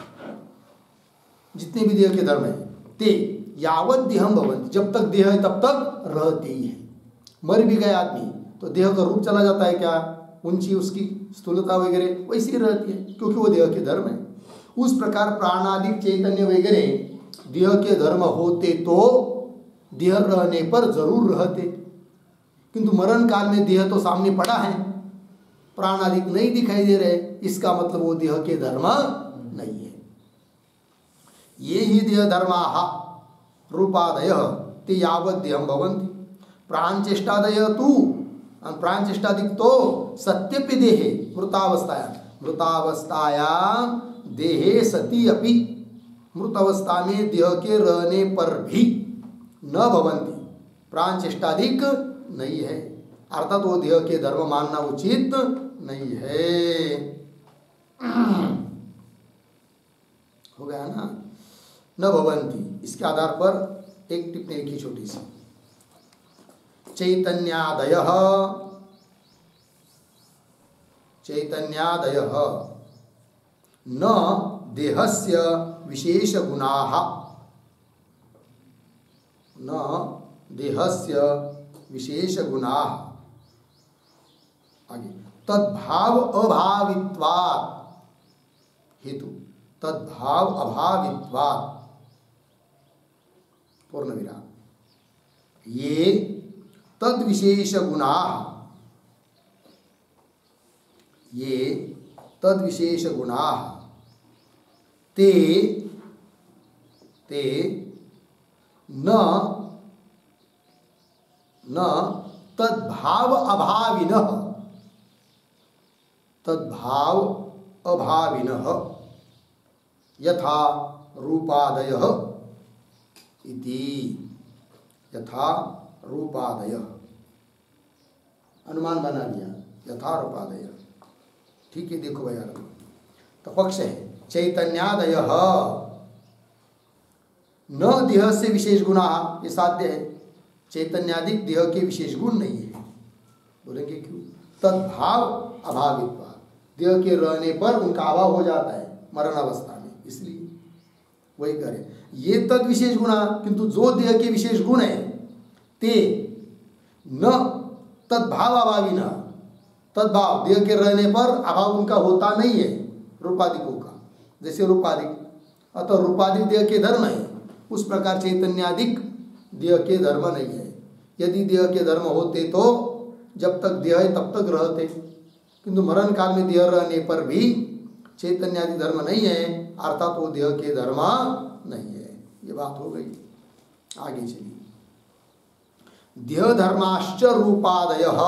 Speaker 1: जितने भी देह के धर्म है ते यावत देहम भवन्ति, जब तक देह है तब तक रहते ही है। मर भी गए आदमी तो देह का रूप चला जाता है क्या, ऊंची उसकी स्थूलता वगैरह वैसी ही रहती है क्योंकि वो देह के धर्म है। उस प्रकार प्राणादिक चैतन्य वगैरह देह के धर्म होते तो देह रहने पर जरूर रहते, किंतु मरण काल में देह तो सामने पड़ा है, प्राणादिक नहीं दिखाई दे रहे, इसका मतलब वो देह के धर्म नहीं है। ये ही देह धर्माः रूपादयः ते यावत् देहं भवन्ति प्राणचेष्टादय तु, प्राणचेष्टादिक तो सत्यपि देहे मृतावस्थायां, मृतावस्थायां देहे सति अपि, मृत अवस्था में देह के रहने पर भी न भवन्ति, प्राणचेष्टादिक नहीं है, अर्थात वो देह के धर्म मानना उचित नहीं है। हो गया ना, न भवन्ति। इसके आधार पर एक टिप्पणी लिखी छोटी सी, चैतन्यादयः, चैतन्यादयः न देहस्य विशेष गुणाः, न देहस्य विशेष गुणाः, आगे तद्भाव अभावित्वात् हेतु, तद्भाव अभावित्वात् पूर्ण विराम, ये तद विशेष गुणाः, ये तद विशेष गुणाः ते ते न तद्भाव अभाविनः, तद्भाव अभाविनः यथा रूपादयः इति, यथा रूपादयः अनुमान बना लिया, यथा रूपादयः। ठीक है, देखो भैया तो पक्ष है चैतन्यादयः न देह से विशेष गुणा, ये साध्य है, चैतन्यादिक देह के विशेष गुण नहीं है। बोलेंगे क्यों, तद्भाव अभावित्वा, देह के रहने पर उनका अभाव हो जाता है मरण अवस्था में, इसलिए वही करें ये तद विशेष गुणा, किंतु जो देह के विशेष गुण है ते न तद्भाव अभावी न, तद्भाव देह के रहने पर अभाव उनका होता नहीं है रूपादिकों का, जैसे रूपादिक अतः रूपादिक देह के धर्म है, उस प्रकार चैतन्यादिक देह के धर्म नहीं है। यदि देह के धर्म होते तो जब तक देह है तब तक रहते, किंतु मरण काल में देह रहने पर भी चैतन्यादि धर्म नहीं है, अर्थात वो देह के धर्म नहीं है। ये बात हो गई। आगे चलिए, देह धर्माश्च रूपादयः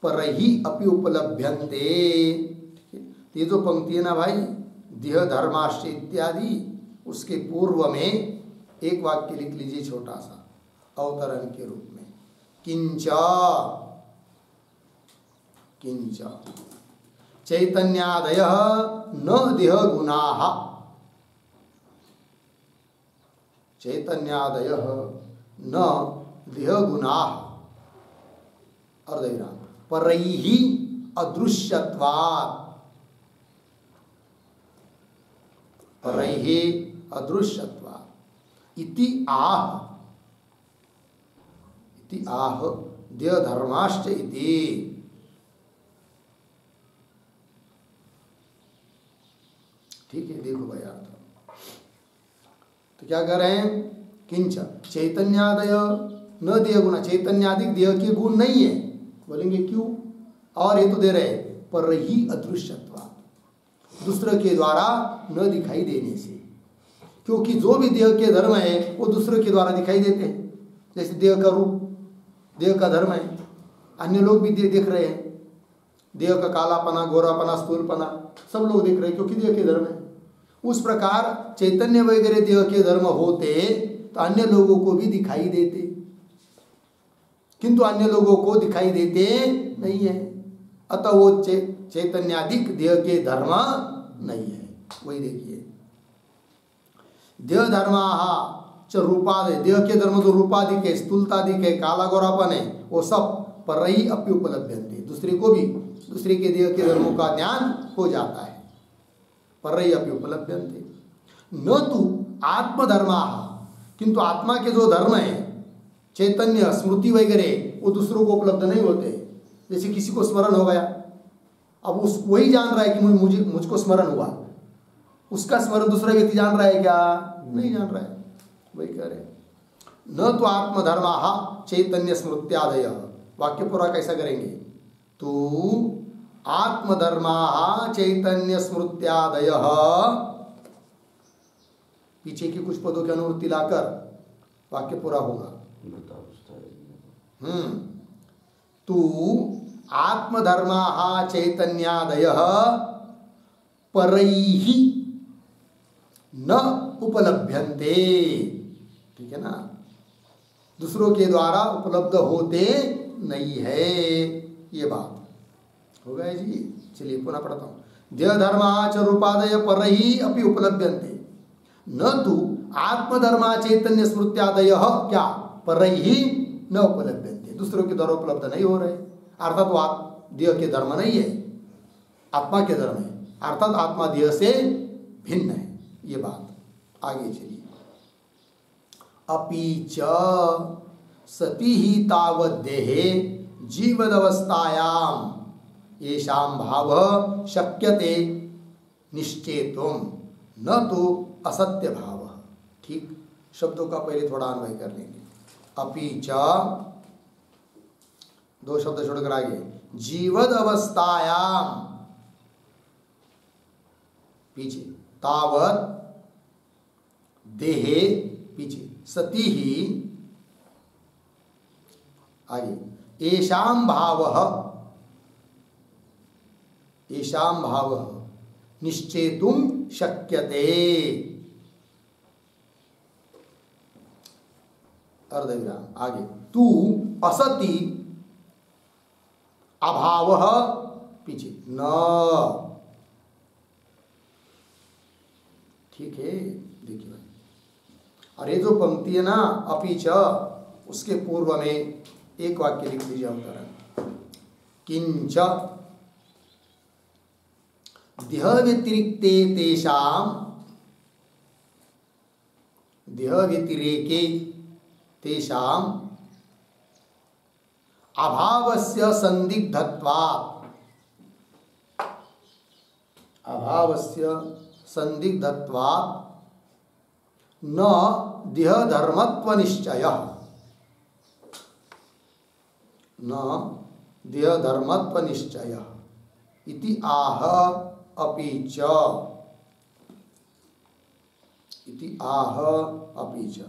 Speaker 1: परहि अपि उपलभ्यन्ते। ये जो पंक्ति है ना भाई, देह धर्माश्च इत्यादि, उसके पूर्व में एक वाक्य लिख लीजिए छोटा सा अवतरण के रूप में, किंच किंच चैतन्यादयः न देह गुणाः, चैतन्यादयः न देह गुणाः अर्धविराम परैहि अदृश्यत्वात्, परैहि अदृश्यत्वात् इति आह, ति आह देह धर्माश्च इति। ठीक है, देखो भाई अर्थ। तो क्या कह रहे हैं? किंच चैतन्यादय न देह गुण, चैतन्यादिक देह के गुण नहीं है। बोलेंगे क्यों? और ये तो दे रहे पर ही अदृश्यत्वा, दूसरे के द्वारा न दिखाई देने से। क्योंकि जो भी देह के धर्म है वो दूसरे के द्वारा दिखाई देते हैं। जैसे देह का रूप देह का धर्म है, अन्य लोग भी देख रहे हैं। देह का कालापना, गोरापना, स्थूलपना सब लोग देख रहे हैं क्योंकि देह के धर्म है। उस प्रकार चैतन्य वगैरह देह के धर्म होते तो अन्य लोगों को भी दिखाई देते, किंतु अन्य लोगों को दिखाई देते नहीं है। अतः वो चैतन्यादिक देह के धर्म नहीं है। वही देखिए, देह धर्मा च रूपादि, देह के धर्म जो रूपादिक है, स्थूलतादिक है, काला गोरापन है, वो सब पर ही अपि उपलब्धन्ते, दूसरे को भी दूसरे के देह के धर्मों का ज्ञान हो जाता है। पर ही अपि उपलब्धन्ते न तो आत्मधर्मा, किंतु आत्मा के जो धर्म है चैतन्य स्मृति वगैरह वो दूसरों को उपलब्ध नहीं होते। जैसे किसी को स्मरण हो गया, अब उस वही जान रहा है कि मुझको स्मरण हुआ, उसका स्मरण दूसरा व्यक्ति जान रहा है क्या? नहीं जान रहा है। वही कह रहे न तो आत्मधर्मा चैतन्य स्मृत्यादय। वाक्य पूरा कैसा करेंगे? तो आत्मधर्मा चैतन्य स्मृत्यादय, पीछे की कुछ पदों की अनुवृत्ति लाकर वाक्य पूरा होगा। तू आत्मधर्मा चैतन्यादय परैहि न उपलभ्यन्ते। ठीक है ना, दूसरों के द्वारा उपलब्ध होते नहीं है। ये बात हो गया जी। चलिए पुनः पढ़ता हूँ। देह धर्मा च रूपादय परैहि अपि उपलभ्यन्ते न तो आत्मधर्मा चैतन्य स्मृत्यादय क्या परैहि न उपलभ्यन्ते, दूसरों के द्वारा उपलब्ध नहीं हो रहे। अर्थात वो देह के धर्म नहीं है, आत्मा के धर्म है, अर्थात आत्मा देह से भिन्न है। ये बात आगे चलिए। अपि च सती ही तावत् देहे जीवदवस्थायाम येषां भाव शक्यते निश्चेतुम न तो असत्य भाव। ठीक, शब्दों का पहले थोड़ा अन्वय कर लेंगे। अपि च, दो शब्द छोड़कर आगे, जीवद अवस्थायाम, पीछे तावत देहे, पीछे सती ही, आगे येषां भाव निश्चेतुम शक्यते। अर्धविराम, आगे तू असति अभाव, पीछे न। ठीक है, देखिए भाई, और ये जो पंक्ति है ना अपि च, उसके पूर्व में एक वाक्य लिख दीजिए अवतरण। किंच देह व्यतिरिक्ते तेषाम, देह व्यतिरेके तेषाम अभावस्य संदिग्धत्वात्, अभावस्य संदिग्धत्वात् न देह धर्मत्व निश्चय, न देह धर्मत्व निश्चय इति आह अपि च, इति आह अपि च।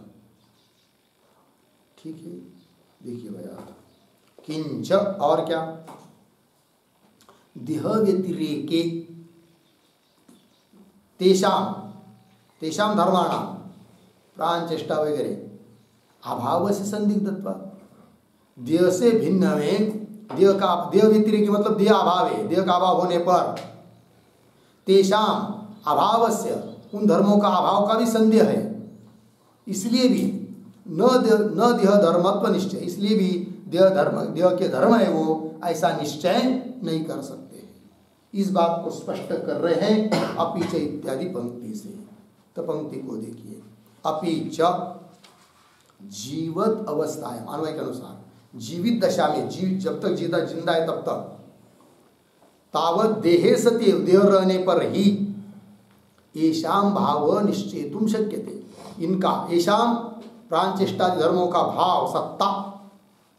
Speaker 1: ठीक है, देखिए भैया, किंच और क्या, देह व्यतिरेके तेषाम, तेषाम धर्माणाम, प्राण चेष्टा वगैरह अभाव से संदिग्धत्व, देह से भिन्न में, देह का, देह व्यतिरेकी मतलब देह अभाव है, देह का अभाव होने पर तेषाम अभाव से, उन धर्मों का अभाव का भी संदेह है, इसलिए भी न देह धर्मत्व निश्चय, इसलिए भी देह धर्म, देह के धर्म है वो ऐसा निश्चय नहीं कर सकते। इस बात को स्पष्ट कर रहे हैं अपि च इत्यादि पंक्ति से। तो पंक्ति को देखिए, अपि च जीवत अवस्थाएं, अन्वय के अनुसार जीवित दशा में, जब तक जिंदा है तब तक, तावत देहे सत्य, देह रहने पर ही येषाम भाव निश्चेतुम शक्यते, इनका येषाम प्राणचेष्टादि धर्मों का भाव, सत्ता,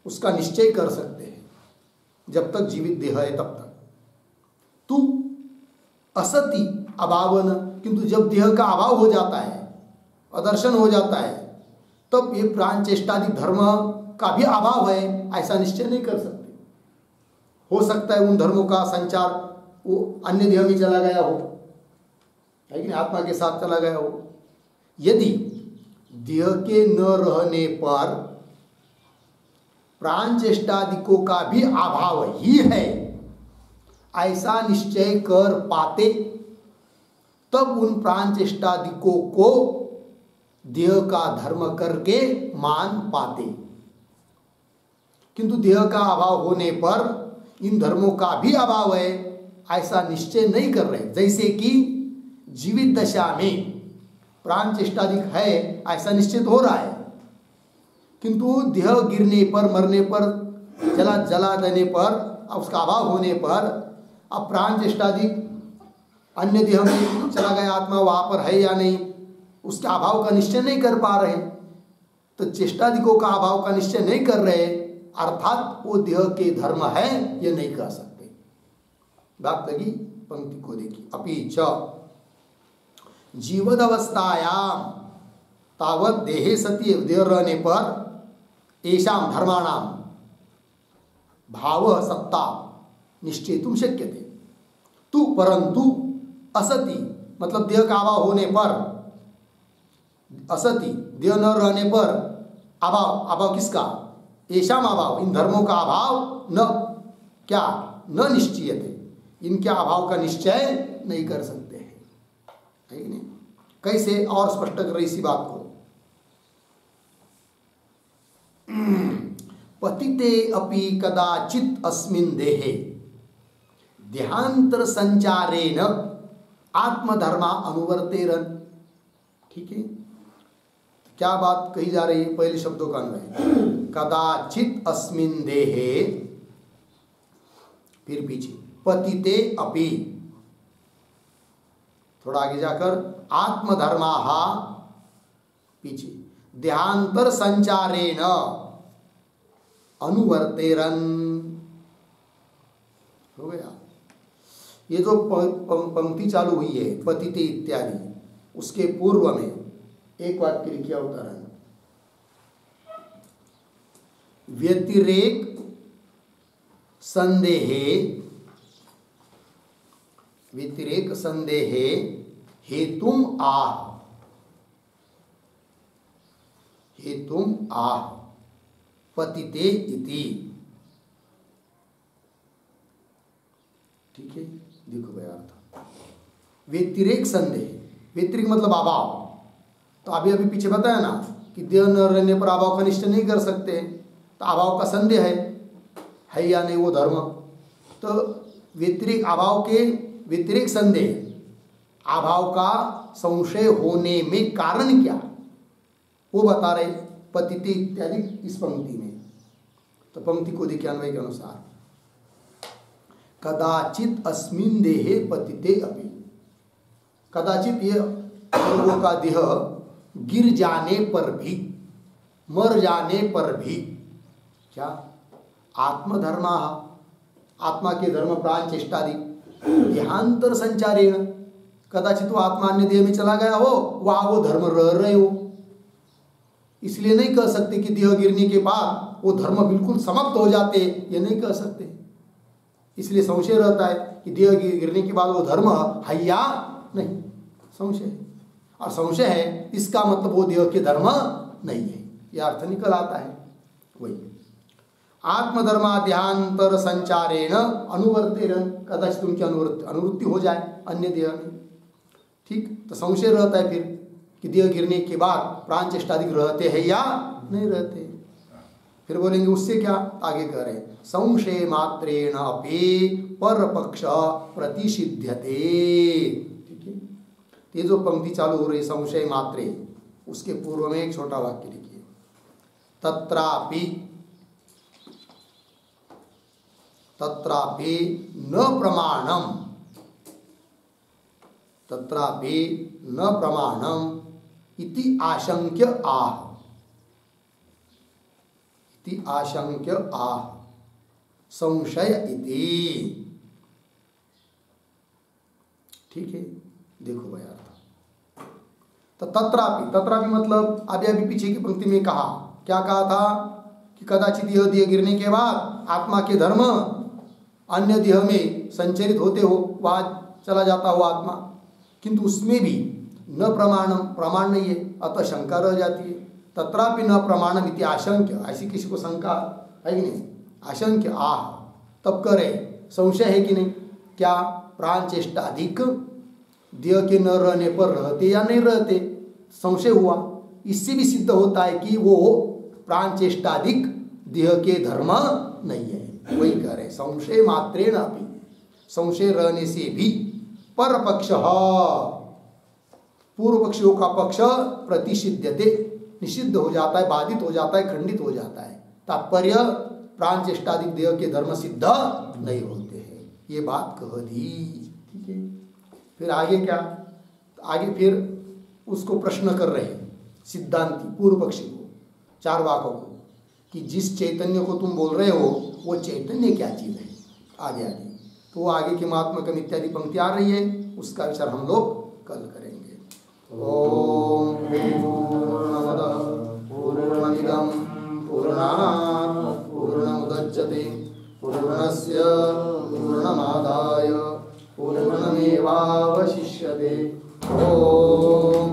Speaker 1: उसका निश्चय कर सकते हैं जब तक जीवित देह है तब तक। तू असति अभावन, किंतु जब देह का अभाव हो जाता है, अदर्शन हो जाता है, तब ये प्राणचेष्टादि धर्म का भी अभाव है ऐसा निश्चय नहीं कर सकते। हो सकता है उन धर्मों का संचार वो अन्य देह में चला गया हो, है कि नहीं, आत्मा के साथ चला गया हो। यदि देह के न रहने पर प्राणचेष्टादिकों का भी अभाव ही है ऐसा निश्चय कर पाते, तब उन प्राणचेष्टादिकों को देह का धर्म करके मान पाते। किंतु देह का अभाव होने पर इन धर्मों का भी अभाव है ऐसा निश्चय नहीं कर रहे। जैसे कि जीवित दशा में प्राणचेष्टादिक है ऐसा निश्चित हो रहा है, किंतु देह गिरने पर, मरने पर, जला देने पर, उसका अभाव होने पर अब प्राणचेष्टादिक अन्य देह में चला गया, आत्मा वहाँ पर है या नहीं, उसके अभाव का निश्चय नहीं कर पा रहे। तो चेष्टादिकों का अभाव का निश्चय नहीं कर रहे, अर्थात वो देह के धर्म है ये नहीं कह सकते। बात लगी? पंक्ति को देखिए, अपि च जीवद अवस्थायाम तावत देहे सत्य, देह रहने पर येषाम धर्माणाम भाव सत्ता निश्चेतुम शक्यते। तू परंतु असति, मतलब देह का अभाव होने पर, असति देह न रहने पर अभाव किसका? येषाम अभाव, इन धर्मों का अभाव न क्या न निश्चयते, इनके अभाव का निश्चय नहीं कर सकते हैं, है कि नहीं? कैसे और स्पष्ट कर रही इसी बात को, पतिते अपि कदाचित अस्मिन् देहे देहांतर संचारेण आत्मधर्मा अनुवर्तेरन। ठीक है, क्या बात कही जा रही है? पहले शब्दों का अन्वय, कदाचित अस्मिन् देहे, फिर पीछे पतिते अपि, थोड़ा आगे जाकर आत्मधर्माहा, पीछे देहांतर संचारेण अनुवर्तेरन। हो गया। ये जो पंक्ति चालू हुई है पतिते इत्यादि, उसके पूर्व में एक वाक्य लिखा होता है, व्यतिरेक संदेहे, व्यतिरेक संदेहे हेतुम आह, हेतुम आह पतिते इति। ठीक है, देखो भाई अर्थ, व्यतिरेक संदेह, व्यतिरिक मतलब अभाव। तो अभी पीछे बताया ना कि देह न रहने पर अभाव का निश्चय नहीं कर सकते, तो अभाव का संदेह है या नहीं वो धर्म। तो व्यतिरिक अभाव के व्यतिरिक संदेह, अभाव का संशय होने में कारण क्या, वो बता रहे पतिते इत्यादि इस पंक्ति में। तो पंक्ति को देखिए अन्वय के अनुसार, कदाचित अस्मिन् देहे पतिते अपि, कदाचित ये लोगों का देह गिर जाने पर भी, मर जाने पर भी, क्या आत्मधर्मा, आत्मा के धर्म प्राण चेष्टादि देहांतर संचारेण, कदाचित वो आत्मा अन्य देह में चला गया हो, वहाँ वो धर्म रह रहे हो। इसलिए नहीं कह सकते कि देह गिरने के बाद वो धर्म बिल्कुल समाप्त हो जाते, ये नहीं कह सकते। इसलिए संशय रहता है कि देह गिरने के बाद वो धर्म है या नहीं, संशय है। और संशय है इसका मतलब वो देह के धर्म नहीं है, यह अर्थ निकल आता है। वही आत्मधर्मा देहांतर संचारेण अनुवर्तेरन, कदाचित उनकी अनुवृत्ति हो जाए अन्य देह में। ठीक, तो संशय रहता है फिर कि देह गिरने के बाद प्राण चेष्टादि रहते हैं या नहीं रहते। फिर बोलेंगे उससे क्या, आगे कह रहे संशय मात्रेण अपि पर पक्ष प्रतिषिध्यते। ठीक है, ये जो पंक्ति चालू हो रही संशय मात्रे, उसके पूर्व में एक छोटा वाक्य लिखिए, तत्रापि तत्रापि न प्रमाणम, तत्रापि न प्रमाणम इति आशंक्य आह, इति आशंक्य आह, संशय इति। ठीक है, देखो भाई अर्थ। तो तत्रापि, तत्रापि मतलब अभी पीछे की पंक्ति में कहा, क्या कहा था कि कदाचित यह देह गिरने के बाद आत्मा के धर्म अन्य देह में संचरित होते हो, वहाँ चला जाता हो आत्मा, किंतु उसमें भी न प्रमाणम, प्रमाण नहीं है, अतः शंका रह जाती है। तत्रापि न प्रमाणम इति आशंक्य, ऐसी किसी को शंका है कि नहीं, आशंक्य आह, तब करे संशय है कि नहीं, क्या प्राण चेष्टा अधिक देह के न रहने पर रहते या नहीं रहते, संशय हुआ। इससे भी सिद्ध होता है कि वो प्राण चेष्टाधिक देह के धर्म नहीं है। वही कह रहे संशय मात्रेण अपि, संशय रहने से भी पर पक्ष, पूर्व पक्षियों का पक्ष प्रतिषिध्यते, निषिद्ध हो जाता है, बाधित हो जाता है, खंडित हो जाता है। तात्पर्य प्राण चेष्टाधिक देह के धर्म सिद्ध नहीं होते हैं, ये बात कह दी। ठीक है, फिर आगे क्या, आगे फिर उसको प्रश्न कर रहे हैं सिद्धांती पूर्व पक्षी को, चार वाकों को, कि जिस चैतन्य को तुम बोल रहे हो वो चैतन्य क्या चीज़ है, आगे आगे। तो वो आगे की महात्मकम इत्यादि पंक्ति आ रही है, उसका विचार हम लोग कल करेंगे। ओम पूर्णमदः पूर्णमिदं पूर्णात् पूर्णमुदच्यते पूर्णस्य पूर्णमादाय पूर्णमेवावशिष्यते। ओम